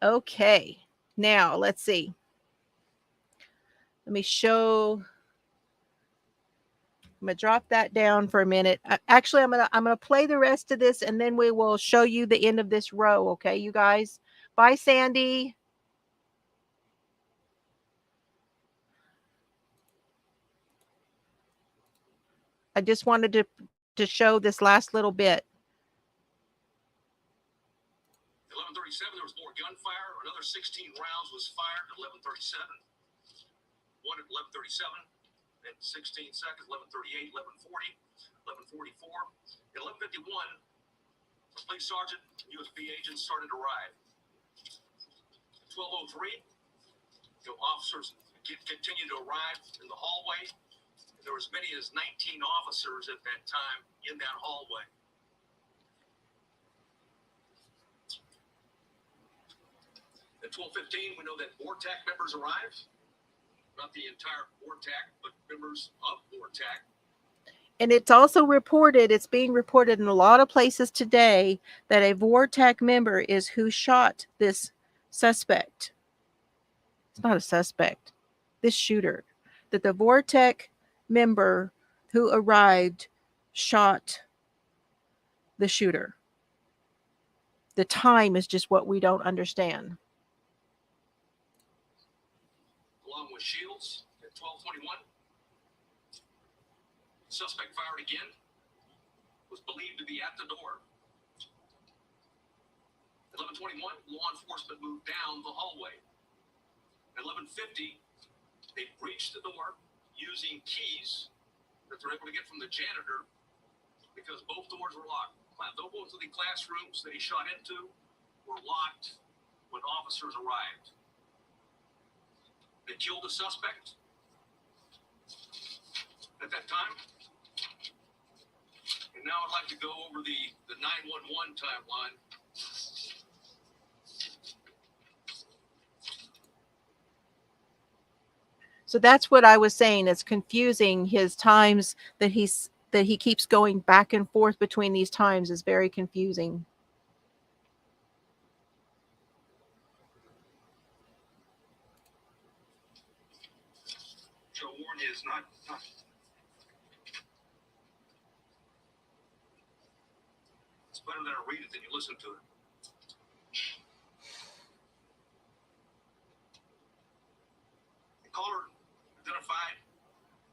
Okay. Now let's see. Let me show. I'm gonna drop that down for a minute. Actually, I'm gonna play the rest of this, and then we will show you the end of this row. Okay, you guys. Bye, Sandy. I just wanted to show this last little bit. 11:37, there was more gunfire. Another 16 rounds was fired at 11:37. One at 11:37, then 16 seconds, 11:38, 11:40, 11:44. At 11:51, the police sergeant and USB agents started to arrive. 12:03, officers continued to arrive in the hallway. There were as many as 19 officers at that time in that hallway. At 12:15, we know that VORTAC members arrive. Not the entire VORTAC, but members of VORTAC. And it's also reported, it's being reported in a lot of places today, that a VORTAC member is who shot this suspect. It's not a suspect, this shooter. That the VORTAC member who arrived shot the shooter. The time is just what we don't understand. Along with Shields at 12:21. Suspect fired again. Was believed to be at the door. 11:21, law enforcement moved down the hallway. At 11:50, they breached the door using keys that they're able to get from the janitor because both doors were locked. Both of the classrooms that he shot into were locked when officers arrived. They killed the suspect at that time. And now I'd like to go over the 911 timeline. So that's what I was saying. It's confusing. His times that he keeps going back and forth between these times is very confusing. So warn you, it's not. It's better that I read it than you listen to it. The caller identified,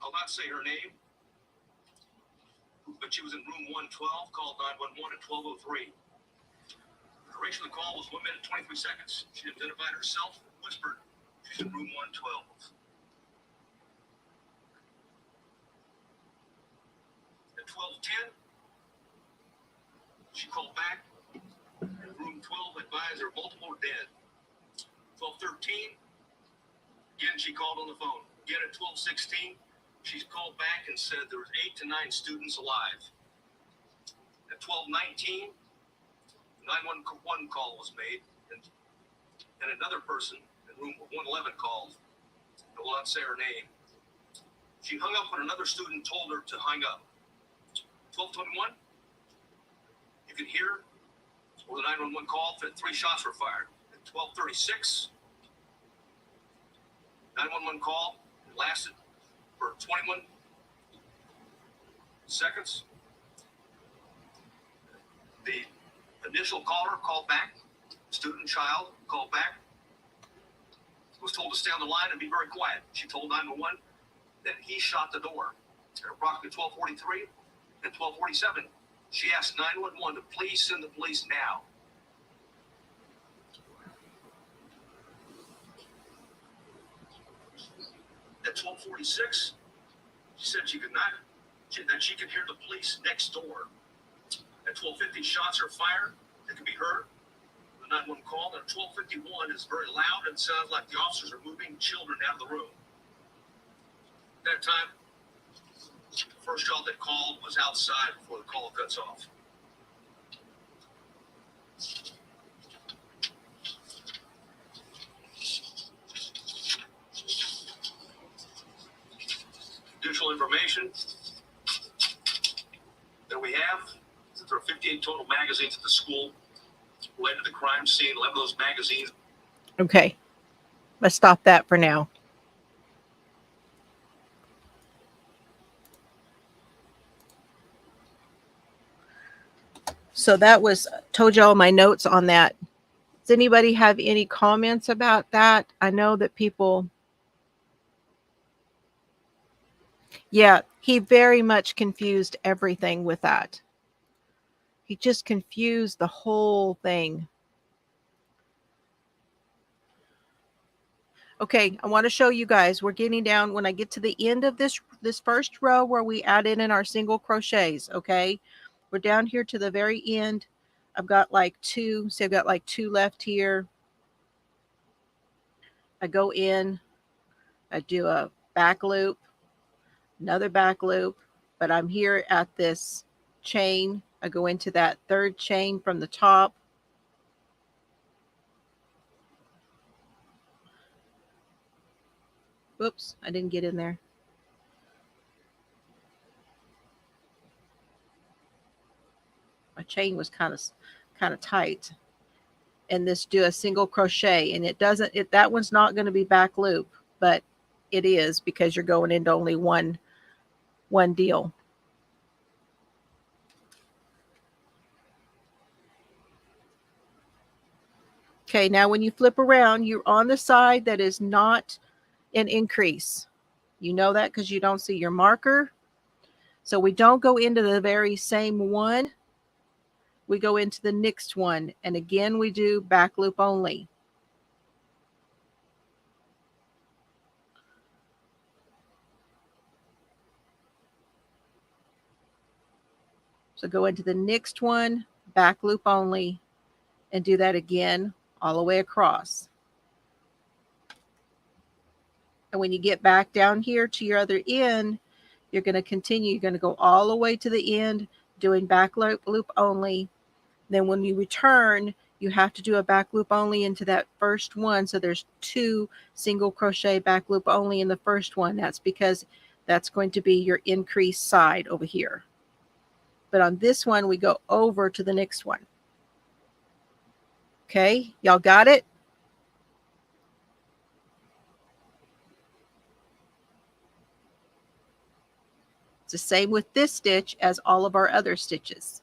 I'll not say her name, but she was in room 112, called 911 at 12:03. The duration of the call was 1 minute 23 seconds. She identified herself, whispered, she's in room 112. At 12:10, she called back. In room 12, advised there were multiple dead. 12:13, again she called on the phone. Again at 12:16, she's called back and said there was 8 to 9 students alive. At 12:19, 911 call was made, and another person in room 111 called. I will not say her name. She hung up when another student told her to hang up. 12:21, you can hear where the 911 call that 3 shots were fired. At 12:36, 911 call lasted for 21 seconds. The initial caller called back, student child called back, was told to stay on the line and be very quiet. She told 911 that he shot the door. At approximately 12:43 and 12:47, she asked 911 to please send the police now. At 12:46, she said she could not, that she could hear the police next door. At 12:50, shots are fired. They can be heard. The 911 call. And at 12:51 is very loud and sounds like the officers are moving children out of the room. At that time, the first child that called was outside before the call cuts off. Additional information that we have is that there are 58 total magazines at the school related to the crime scene. 11 of those magazines. Okay, let's stop that for now. So that was, told y'all my notes on that. Does anybody have any comments about that? I know that people, yeah, he very much confused everything with that. He just confused the whole thing. Okay, I want to show you guys. We're getting down when I get to the end of this first row where we added in our single crochets, okay? We're down here to the very end. I've got like 2, so I've got like 2 left here. I go in, I do a back loop, another back loop, but I'm here at this chain. I go into that 3rd chain from the top. Oops, I didn't get in there. My chain was kind of tight. And this do a single crochet, and that one's not going to be back loop, but it is because you're going into only one deal. Okay, now when you flip around, you're on the side that is not an increase. You know that because you don't see your marker. So we don't go into the very same one. We go into the next one. And again, we do back loop only. So go into the next one, back loop only, and do that again all the way across. And when you get back down here to your other end, you're going to continue. You're going to go all the way to the end, doing back loop only. Then when you return, you have to do a back loop only into that first one. So there's 2 single crochet back loop only in the first one. That's because that's going to be your increased side over here. But on this one, we go over to the next one. Okay, y'all got it? It's the same with this stitch as all of our other stitches.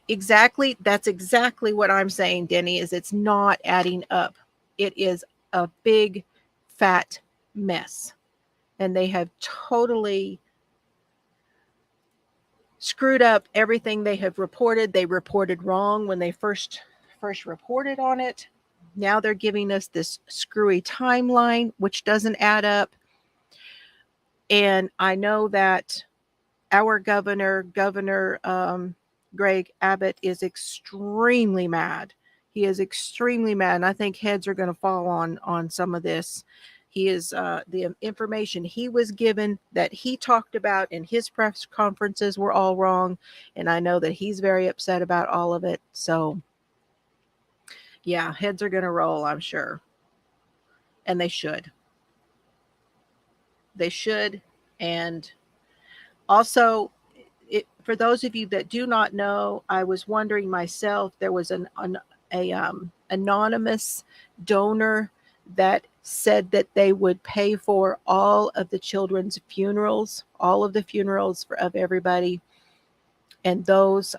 Exactly, that's exactly what I'm saying, Denny, is it's not adding up. It is a big, fat mess. And they have totally screwed up everything they have reported. They reported wrong when they first reported on it. Now they're giving us this screwy timeline, which doesn't add up. And I know that our Governor Greg Abbott, is extremely mad. He is extremely mad. And I think heads are going to fall on some of this. He is the information he was given that he talked about in his press conferences were all wrong. And I know that he's very upset about all of it. So yeah, heads are going to roll, I'm sure. And they should. They should. And also, for those of you that do not know, I was wondering myself, there was an anonymous donor that said that they would pay for all of the children's funerals, all of the funerals of everybody. And those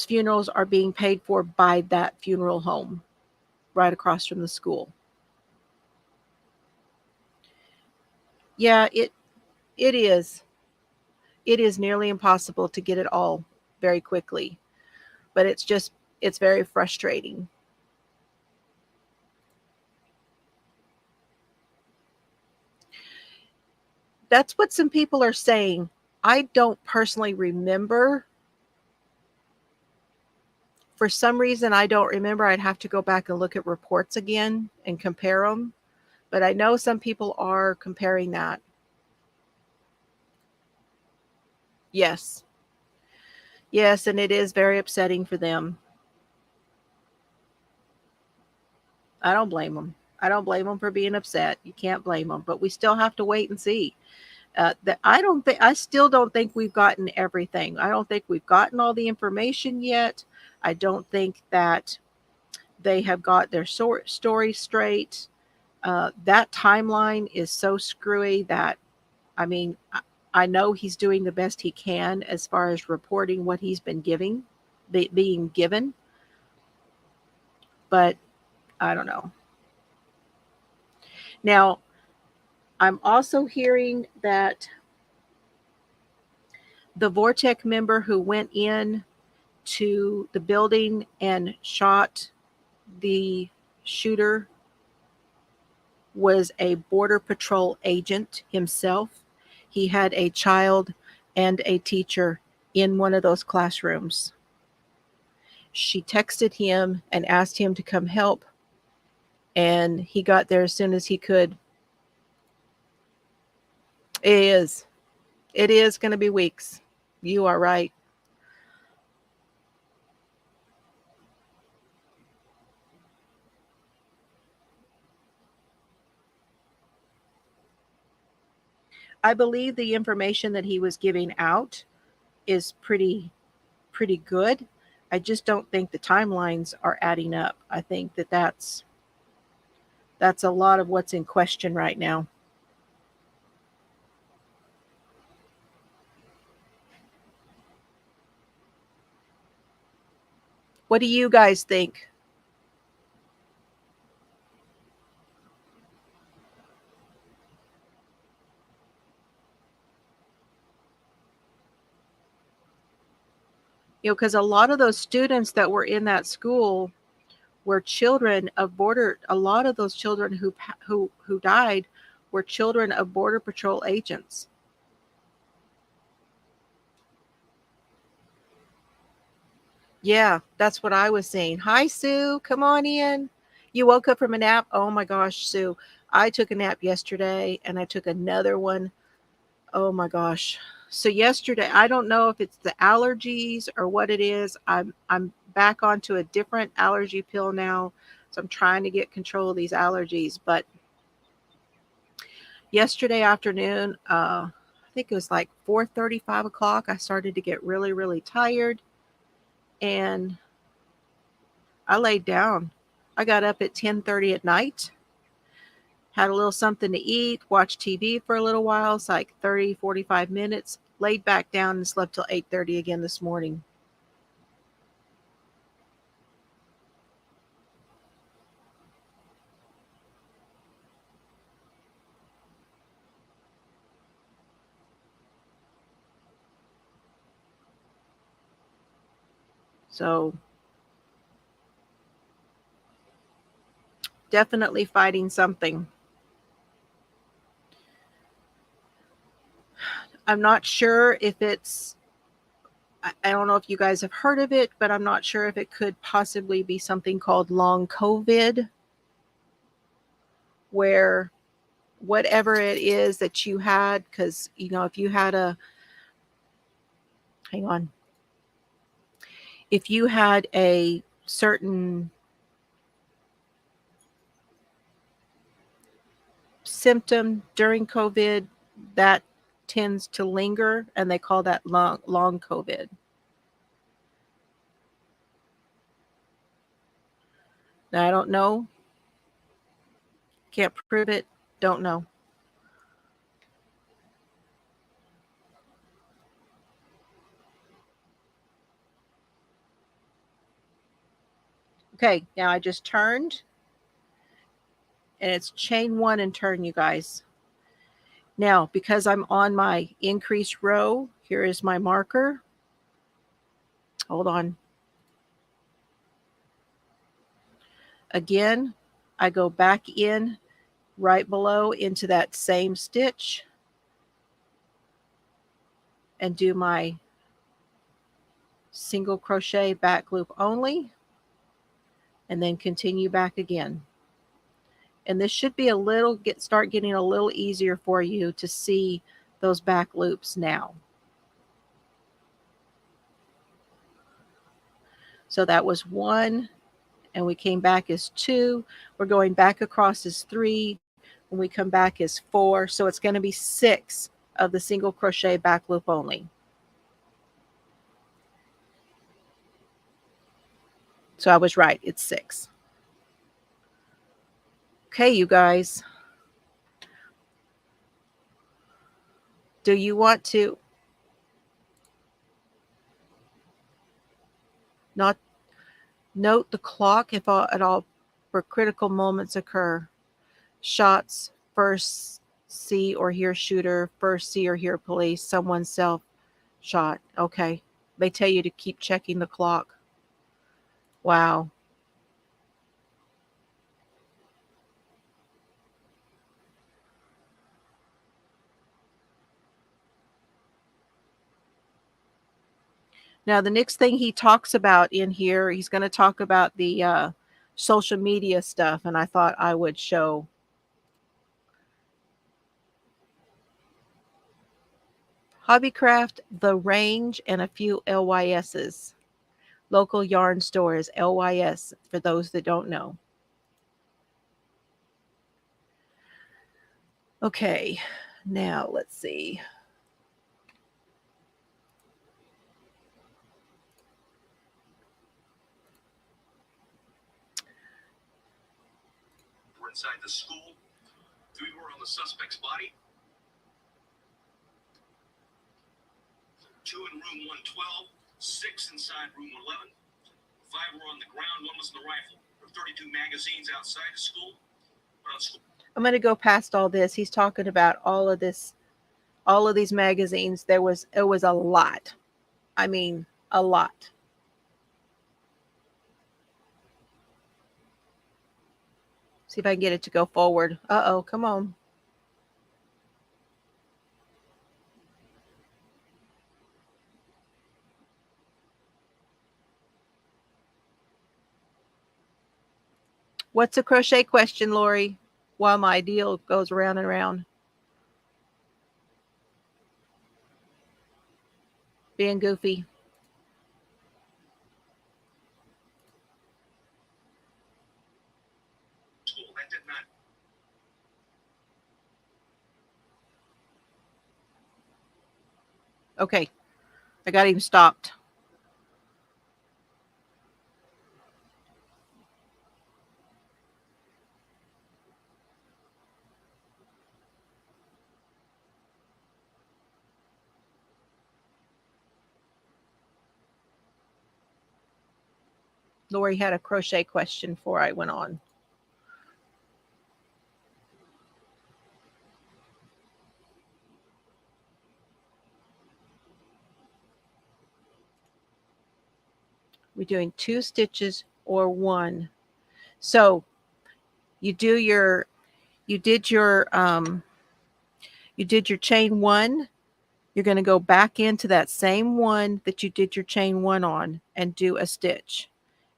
funerals are being paid for by that funeral home right across from the school. Yeah, it is. It is nearly impossible to get it all very quickly, but it's very frustrating. That's what some people are saying. I don't personally remember. For some reason, I don't remember. I'd have to go back and look at reports again and compare them. But I know some people are comparing that. Yes. Yes, and it is very upsetting for them. I don't blame them. I don't blame them for being upset. You can't blame them. But we still have to wait and see. I still don't think we've gotten everything. I don't think we've gotten all the information yet. I don't think that they have got their story straight. That timeline is so screwy that, I mean, I know he's doing the best he can as far as reporting what he's been being given. But I don't know. Now, I'm also hearing that the Vortex member who went in to the building and shot the shooter was a Border Patrol agent himself. He had a child and a teacher in one of those classrooms. She texted him and asked him to come help, and he got there as soon as he could. It is going to be weeks. You are right. I believe the information that he was giving out is pretty good. I just don't think the timelines are adding up. I think that that's a lot of what's in question right now. What do you guys think? Because a lot of those students that were in that school were children of border. A lot of those children who died were children of Border Patrol agents. Yeah, that's what I was saying. Hi, Sue. Come on in. You woke up from a nap? Oh my gosh, Sue. I took a nap yesterday and I took another one. Oh my gosh. So yesterday, I don't know if it's the allergies or what it is. I'm back onto a different allergy pill now. So I'm trying to get control of these allergies. But yesterday afternoon, I think it was like 4:30, 5 o'clock, I started to get really, really tired. And I laid down. I got up at 10:30 at night, had a little something to eat, watched TV for a little while. It's like 30, 45 minutes, laid back down and slept till 8:30 again this morning. So definitely fighting something. I'm not sure if it's, I don't know if you guys have heard of it, but I'm not sure if it could possibly be something called long COVID, where whatever it is that you had, because, if you had hang on, if you had a certain symptom during COVID, that tends to linger, and they call that long COVID. Now, I don't know. Can't prove it. Don't know. Okay, now I just turned, and it's chain 1 and turn, you guys. Now, because I'm on my increased row, here is my marker. Hold on. Again, I go back in right below into that same stitch and do my single crochet back loop only, and then continue back again. And this should be start getting a little easier for you to see those back loops now. So that was 1, and we came back as 2. We're going back across as 3. When we come back as 4. So it's going to be 6 of the single crochet back loop only. So I was right. It's 6. Okay, you guys. Do you want to not note the clock if at all for critical moments occur? Shots, first see or hear shooter, first see or hear police, someone self shot. Okay. They tell you to keep checking the clock. Wow. Now, the next thing he talks about in here, he's going to talk about the social media stuff, and I thought I would show. Hobbycraft, The Range, and a few LYSs. Local yarn stores, LYS, for those that don't know. Okay, Now, let's see. We're inside the school. 3 were on the suspect's body. 2 in room 112. 6 inside room 11. 5 were on the ground. 1 was in the rifle. There were 32 magazines outside the school. But on school. I'm going to go past all this. He's talking about all of this, all of these magazines. It was a lot. I mean, a lot. See if I can get it to go forward. Uh-oh, come on. What's a crochet question, Lori? While my deal goes around and around. Being goofy. School. That did not. Okay. I got him stopped. Lori had a crochet question before I went on. We're doing 2 stitches or 1. So you did your chain 1. You're going to go back into that same one that you did your chain 1 on and do a stitch.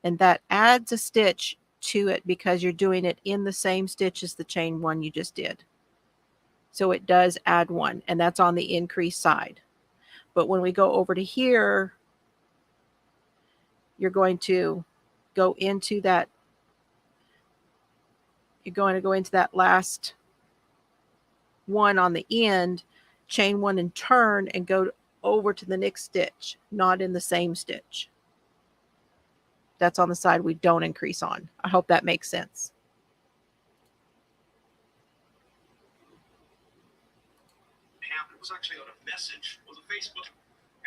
And that adds a stitch to it because you're doing it in the same stitch as the chain 1 you just did. So it does add 1, and that's on the increase side. But when we go over to here, you're going to go into that last one on the end, chain 1 and turn and go over to the next stitch, not in the same stitch. That's on the side we don't increase on. I hope that makes sense. It was actually on a message. It was a Facebook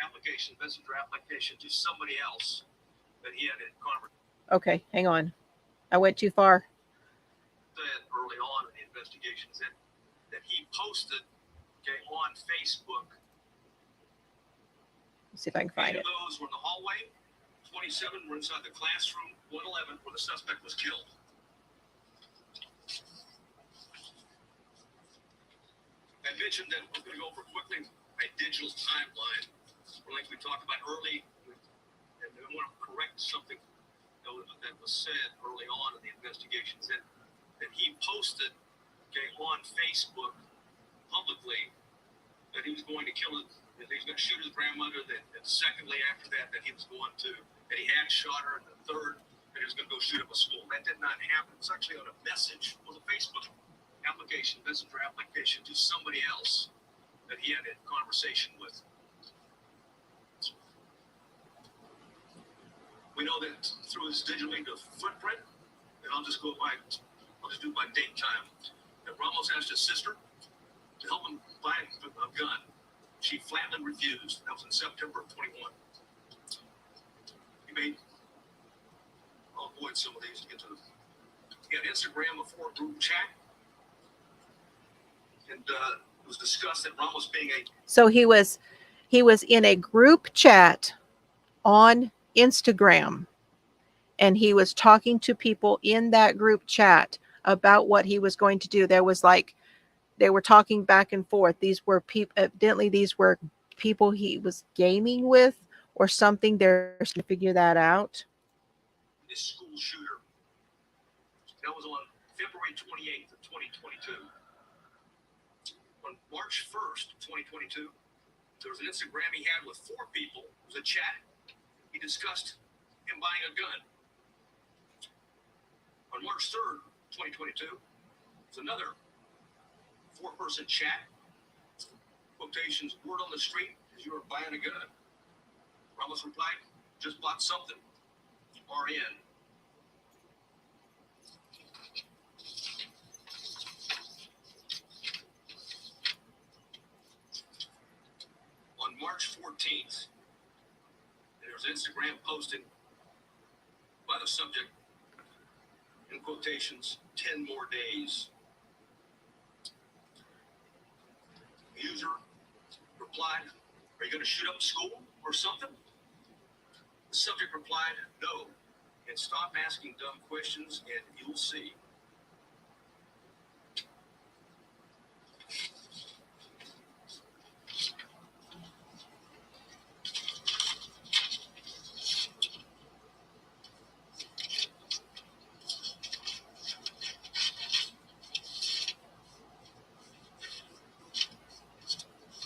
application, messenger application to somebody else that he had in conversation. Okay, hang on. I went too far. Said early on in the investigations that he posted on Facebook. Let's see if I can find it. Those were in the hallway. 27 were inside the classroom. 111 where the suspect was killed. I mentioned that we're going to go over quickly a digital timeline. Like we talked about early, and I want to correct something that was said early on in the investigations that he posted on Facebook publicly that he was going to kill it, that he was going to shoot his grandmother, and secondly after that he was going to, that he had shot her, and the third that he was going to go shoot up a school. That did not happen. It was actually on a message, it was a Facebook application, messenger application to somebody else that he had a conversation with. We know that through his digital footprint, and I'll just do it by date time, that Ramos asked his sister to help him buy a gun. She flatly refused. That was in September of 21. I'll avoid some of these to get to them. He had Instagram, a 4-group chat, and it was discussed that Ramos being a... So he was in a group chat on Instagram, and he was talking to people in that group chat about what he was going to do. There was they were talking back and forth. These were people, evidently these were people he was gaming with or something. They're trying to figure that out. This school shooter. That was on February 28th of 2022. On March 1st, 2022, there was an Instagram he had with 4 people. It was a chat. He discussed him buying a gun. On March 3rd, 2022, there's another 4-person chat. Quotations, word on the street is you were buying a gun. Ramos replied, just bought something. RN. On March 14th, there was Instagram posting by the subject, in quotations, 10 more days. The user replied, are you going to shoot up school or something? The subject replied, no, and stop asking dumb questions and you'll see.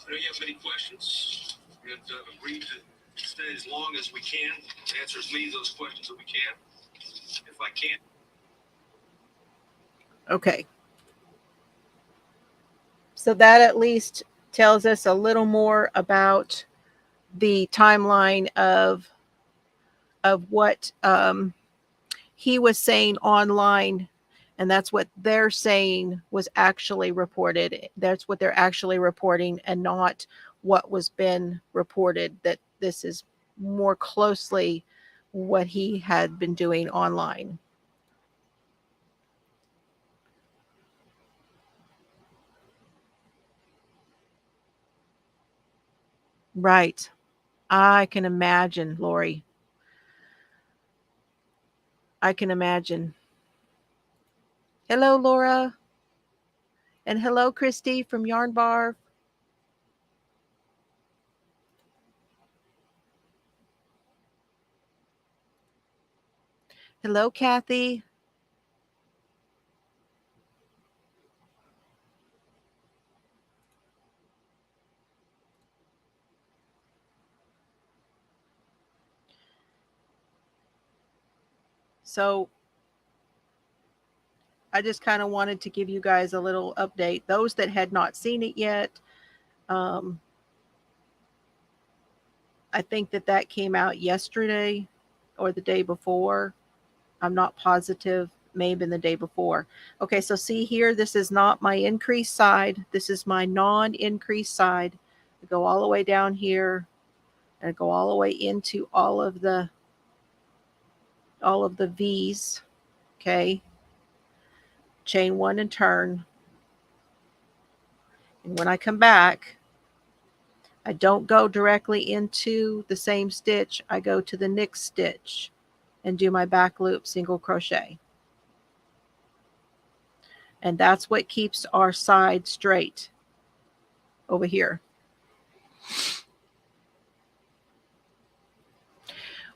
I know you have many questions, and agreed to stay as long as we can, answer as many of those questions that we can. If I can. Okay. So that at least tells us a little more about the timeline of what he was saying online, and that's what they're saying was actually reported. That's what they're actually reporting, and not what was been reported, that this is more closely what he had been doing online. Right. I can imagine, Lori. I can imagine. Hello, Laura. And hello, Christy from Yarn Bar. Hello, Kathy. So I just kind of wanted to give you guys a little update. Those that had not seen it yet, I think that came out yesterday or the day before. I'm not positive, maybe the day before. Okay, so see here, this is not my increased side. This is my non-increased side. I go all the way down here and I go all the way into all of the V's. Okay. Chain one and turn. And when I come back, I don't go directly into the same stitch. I go to the next stitch and do my back loop single crochet. And that's what keeps our side straight over here.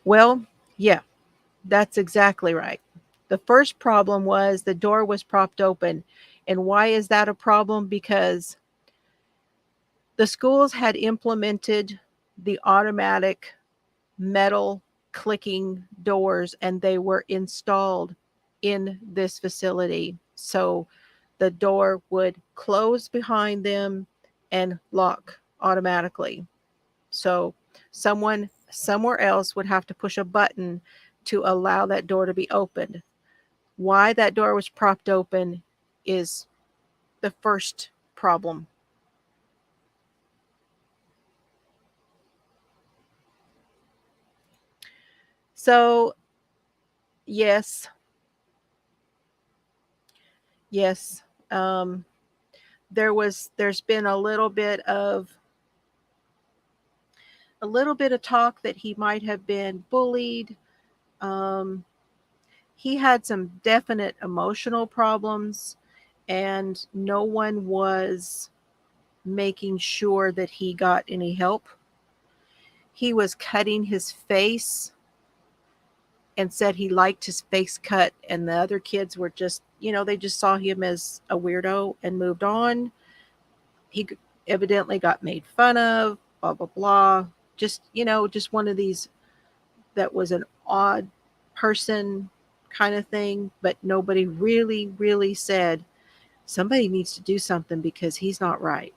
Well, yeah, that's exactly right. The first problem was the door was propped open. And why is that a problem? Because the schools had implemented the automatic metal clicking doors, and they were installed in this facility. So the door would close behind them and lock automatically. So someone somewhere else would have to push a button to allow that door to be opened. Why that door was propped open is the first problem. So, yes, there's been a little bit of talk that he might have been bullied. He had some definite emotional problems, and no one was making sure that he got any help. He was cutting his face and said he liked his face cut, and the other kids were just, they just saw him as a weirdo and moved on. He evidently got made fun of, blah, blah, blah. Just, just one of these that was an odd person kind of thing, but nobody really, really said somebody needs to do something because he's not right.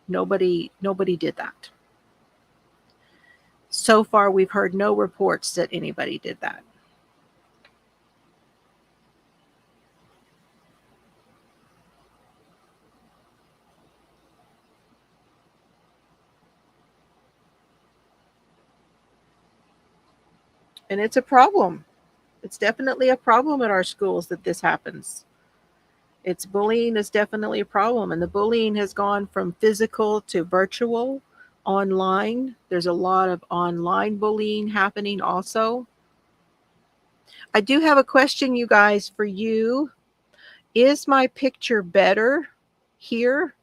Nobody did that. So far, we've heard no reports that anybody did that. And it's a problem. It's definitely a problem at our schools that this happens. It's bullying is definitely a problem. And the bullying has gone from physical to virtual, online. There's a lot of online bullying happening also. I do have a question, you guys, for you. Is my picture better here?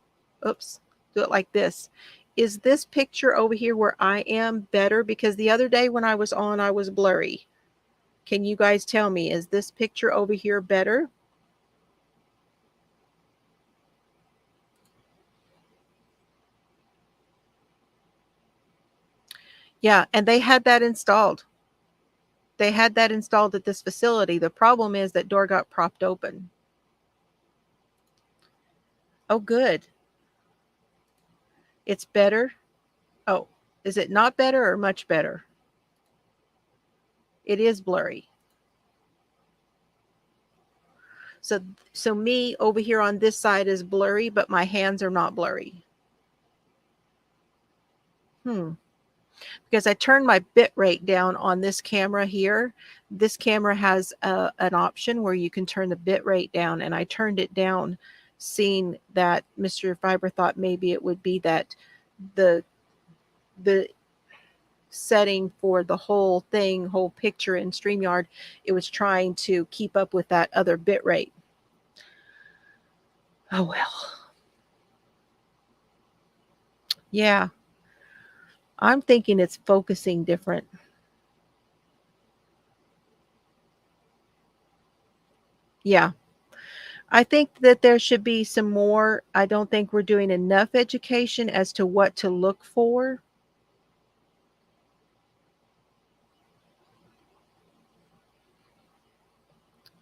Oops, do it like this. Is this picture over here where I am better? Because the other day when I was on, I was blurry. Can you guys tell me, is this picture over here better? Yeah, and they had that installed. They had that installed at this facility. The problem is that door got propped open. Oh, good. It's better. Oh, is it not better or much better? It is blurry. So me over here on this side is blurry, but my hands are not blurry. Because I turned my bit rate down on this camera here. This camera has an option where you can turn the bit rate down, and I turned it down, seeing that Mr. Fiber thought maybe it would be that the setting for the whole thing, whole picture in StreamYard, it was trying to keep up with that other bit rate. Oh well. Yeah. I'm thinking it's focusing different. Yeah. I think that there should be some more. I don't think we're doing enough education as to what to look for.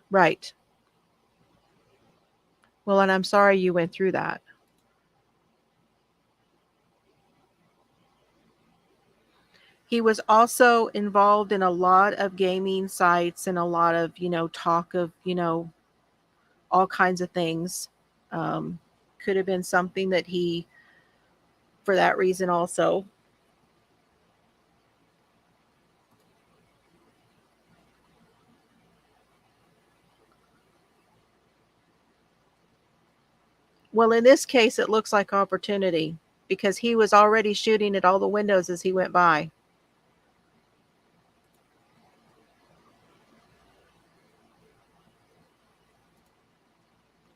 Right. Well, and I'm sorry you went through that. He was also involved in a lot of gaming sites and a lot of, talk of, all kinds of things. Could have been something that he, for that reason also. Well, in this case, it looks like opportunity because he was already shooting at all the windows as he went by.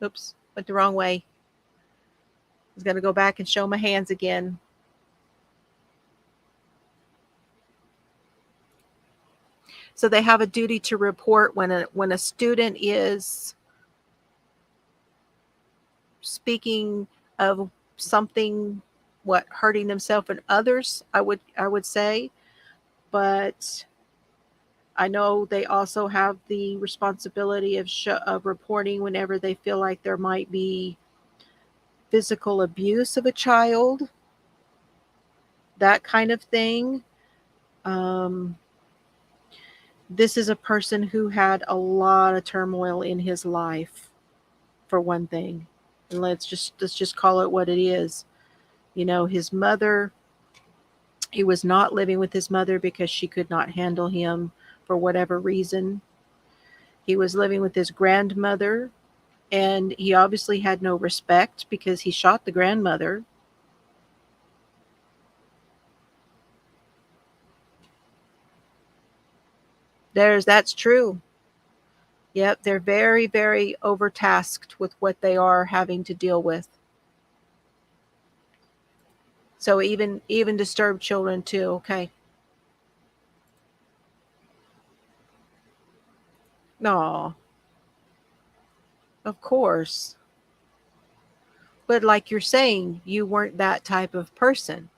Oops, went the wrong way. I was going to go back and show my hands again. So they have a duty to report when a student is speaking of something, hurting themselves and others, I would say. But I know they also have the responsibility of reporting whenever they feel like there might be physical abuse of a child, that kind of thing. This is a person who had a lot of turmoil in his life, for one thing. And let's just call it what it is. His mother, he was not living with his mother because she could not handle him for whatever reason. He was living with his grandmother, and he obviously had no respect because he shot the grandmother. That's true. Yep, they're very, very overtasked with what they are having to deal with. So even disturbed children too. Okay. No, of course. But like you're saying, you weren't that type of person.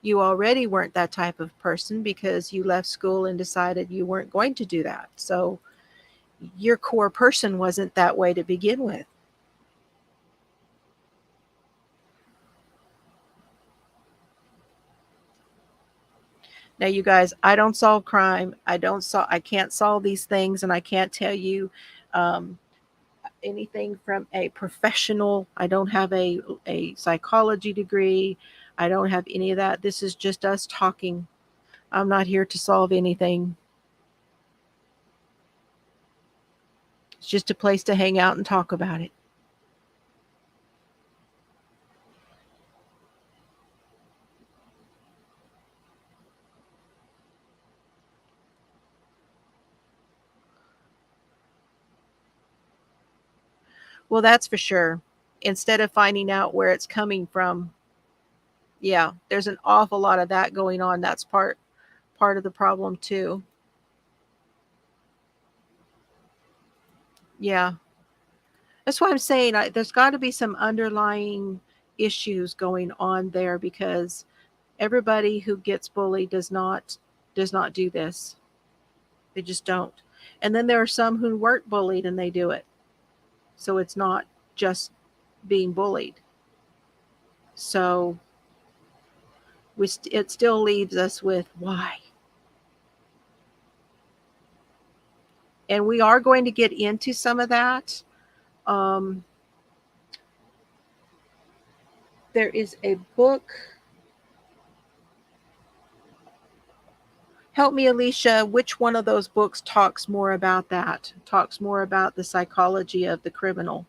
You already weren't that type of person because you left school and decided you weren't going to do that. So your core person wasn't that way to begin with. Now, you guys, I don't solve crime. I can't solve these things, and I can't tell you um, anything from a professional. I don't have a psychology degree. I don't have any of that. This is just us talking. I'm not here to solve anything. It's just a place to hang out and talk about it. Well, that's for sure. Instead of finding out where it's coming from, yeah, there's an awful lot of that going on. That's part of the problem too. Yeah. That's why I'm saying there's got to be some underlying issues going on there, because everybody who gets bullied does not do this. They just don't. And then there are some who weren't bullied and they do it. So it's not just being bullied. So it still leaves us with why. And we are going to get into some of that. Um, there is a book. Help me, Alicia. Which one of those books talks more about that? Talks more about the psychology of the criminal?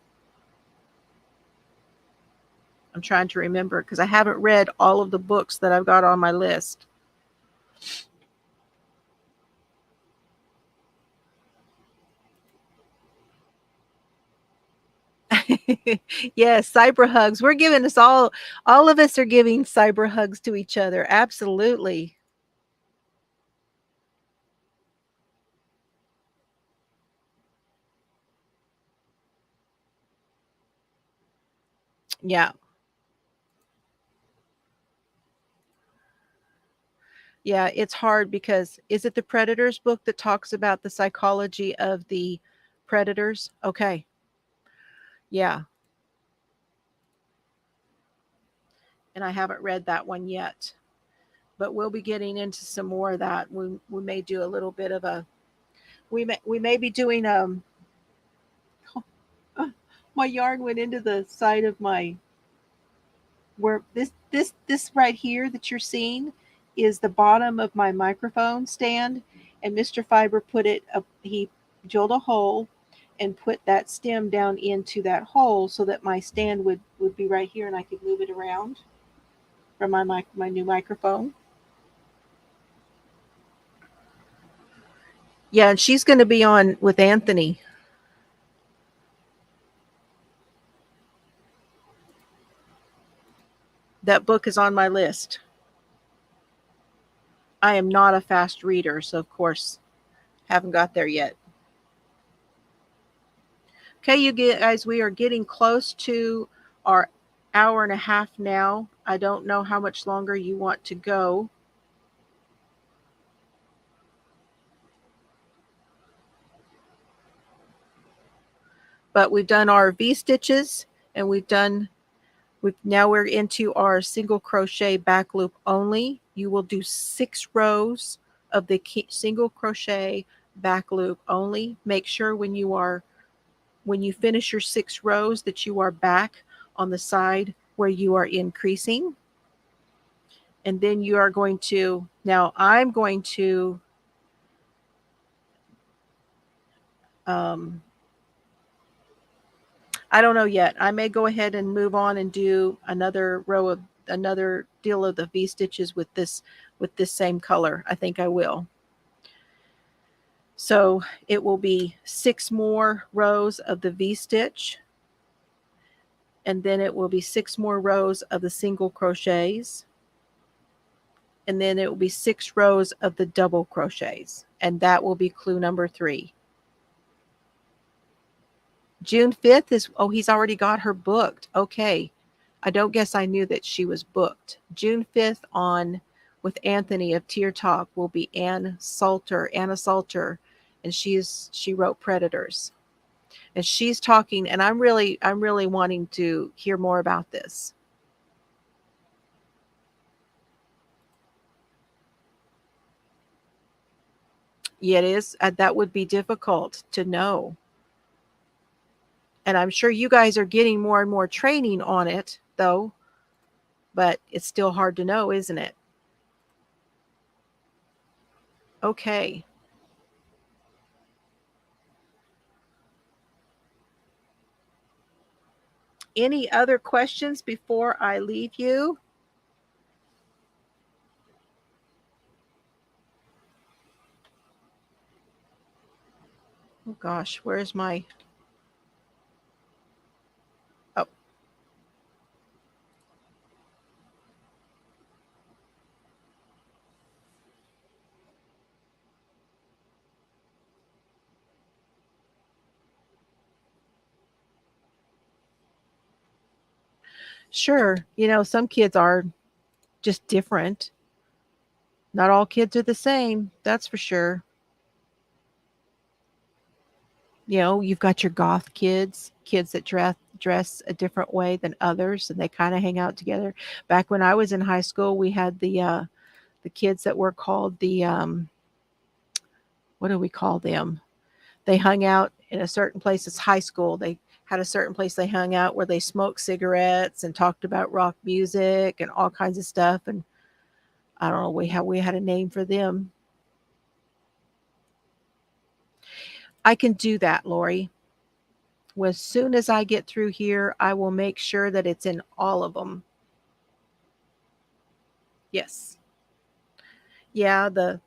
I'm trying to remember because I haven't read all of the books that I've got on my list. Yes, cyber hugs. We're giving us all of us are giving cyber hugs to each other. Absolutely. Yeah. Yeah, it's hard because is it the Predators book that talks about the psychology of the predators? Okay. Yeah. And I haven't read that one yet. But we'll be getting into some more of that. We may do a little bit of a we may be doing my yarn went into the side of my where this right here that you're seeing is the bottom of my microphone stand, and Mr. Fiber put it up, he drilled a hole and put that stem down into that hole so that my stand would be right here and I could move it around from my new microphone. Yeah, and she's going to be on with Anthony. That book is on my list. I am not a fast reader, so of course, haven't got there yet. Okay, you guys, we are getting close to our hour and a half now. I don't know how much longer you want to go. But we've done our V stitches and now we're into our single crochet back loop only. You will do 6 rows of the single crochet back loop only. Make sure when you finish your 6 rows that you are back on the side where you are increasing. And then you are going to, now I'm going to I don't know yet. I may go ahead and move on and do another deal of the V stitches with this same color. I think I will. So it will be 6 more rows of the V stitch, and then it will be 6 more rows of the single crochets, and then it will be 6 rows of the double crochets, and that will be clue number 3. June 5th is, oh, he's already got her booked. Okay. I don't guess I knew that she was booked. June 5th on with Anthony of Tier Talk will be Anna Salter, and she wrote Predators. And she's talking, and I'm really wanting to hear more about this. Yeah, it is. That would be difficult to know. And I'm sure you guys are getting more and more training on it, though. But it's still hard to know, isn't it? Okay. Any other questions before I leave you? Oh gosh, where's my... Oh, sure. Some kids are just different. Not all kids are the same, that's for sure. You've got your goth kids that dress a different way than others, and they kind of hang out together. Back when I was in high school, we had the kids that were called the what do we call them? They hung out in a certain place. It's high school. They had a certain place they hung out where they smoked cigarettes and talked about rock music and all kinds of stuff. And I don't know, we had a name for them. I can do that, Lori. As soon as I get through here, I will make sure that it's in all of them. Yes. Yeah, the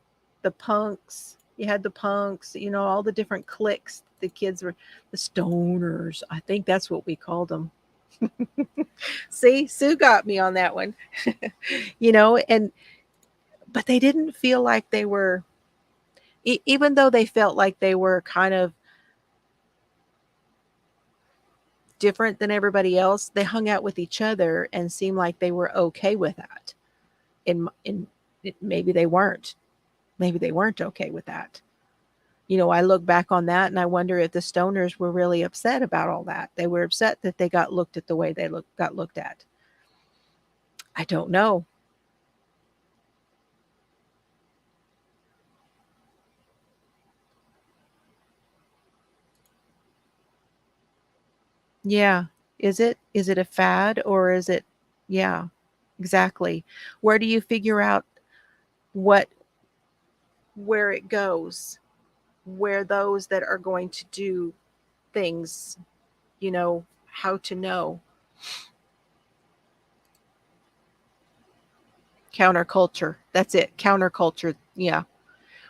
punks. You had the punks, all the different cliques. The kids were the stoners. I think that's what we called them. See, Sue got me on that one. And but they didn't feel like they were, even though they felt like they were kind of different than everybody else, they hung out with each other and seemed like they were okay with that. In maybe they weren't. Maybe they weren't okay with that. I look back on that and I wonder if the stoners were really upset about all that. They were upset that they got looked at the way they got looked at. I don't know. Yeah. Is it? Is it a fad or is it? Yeah, exactly. Where do you figure out what where it goes? Where those that are going to do things, how to know. Counterculture. That's it. Counterculture. Yeah.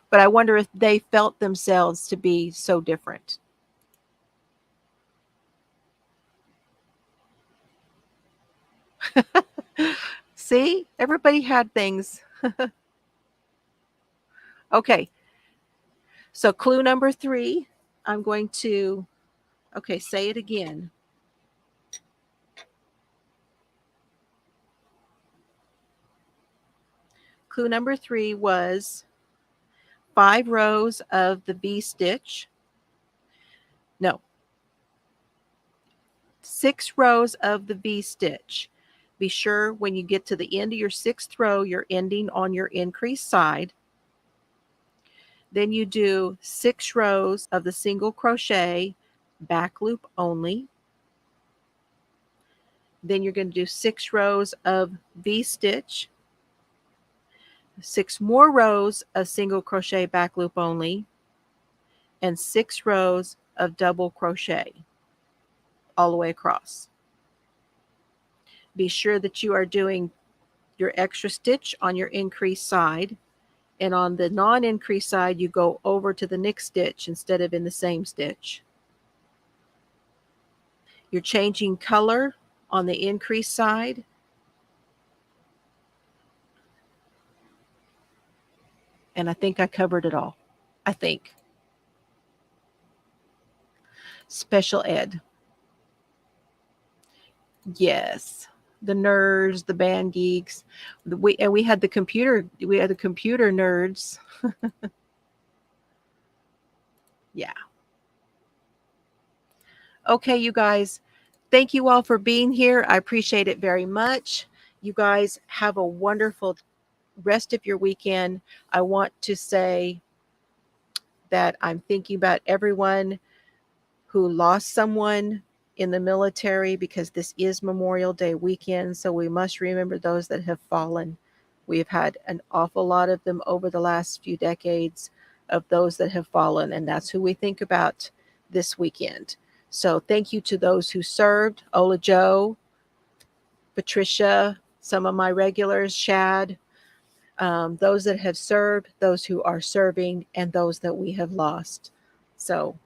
But I wonder if they felt themselves to be so different. See, everybody had things. Okay. So clue number 3, I'm going to, okay, say it again. Clue number 3 was 5 rows of the V-stitch. No, 6 rows of the V-stitch. Be sure when you get to the end of your 6th row, you're ending on your increased side. Then you do 6 rows of the single crochet back loop only. Then you're going to do 6 rows of V-stitch, 6 more rows of single crochet back loop only, and 6 rows of double crochet all the way across. Be sure that you are doing your extra stitch on your increased side, and on the non-increased side you go over to the next stitch instead of in the same stitch. You're changing color on the increased side. And I think I covered it all. I think. Special ed. Yes. The nerds, the band geeks. We had the computer nerds. Yeah. Okay, you guys. Thank you all for being here. I appreciate it very much. You guys have a wonderful rest of your weekend. I want to say that I'm thinking about everyone who lost someone in the military, because this is Memorial Day weekend. So we must remember those that have fallen. We've had an awful lot of them over the last few decades, of those that have fallen. And that's who we think about this weekend. So thank you to those who served: Ola Joe, Patricia, some of my regulars, Shad, those that have served, those who are serving, and those that we have lost. So,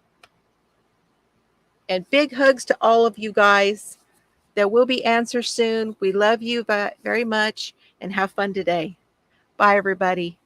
and big hugs to all of you guys. There will be answers soon. We love you very much, and have fun today. Bye, everybody.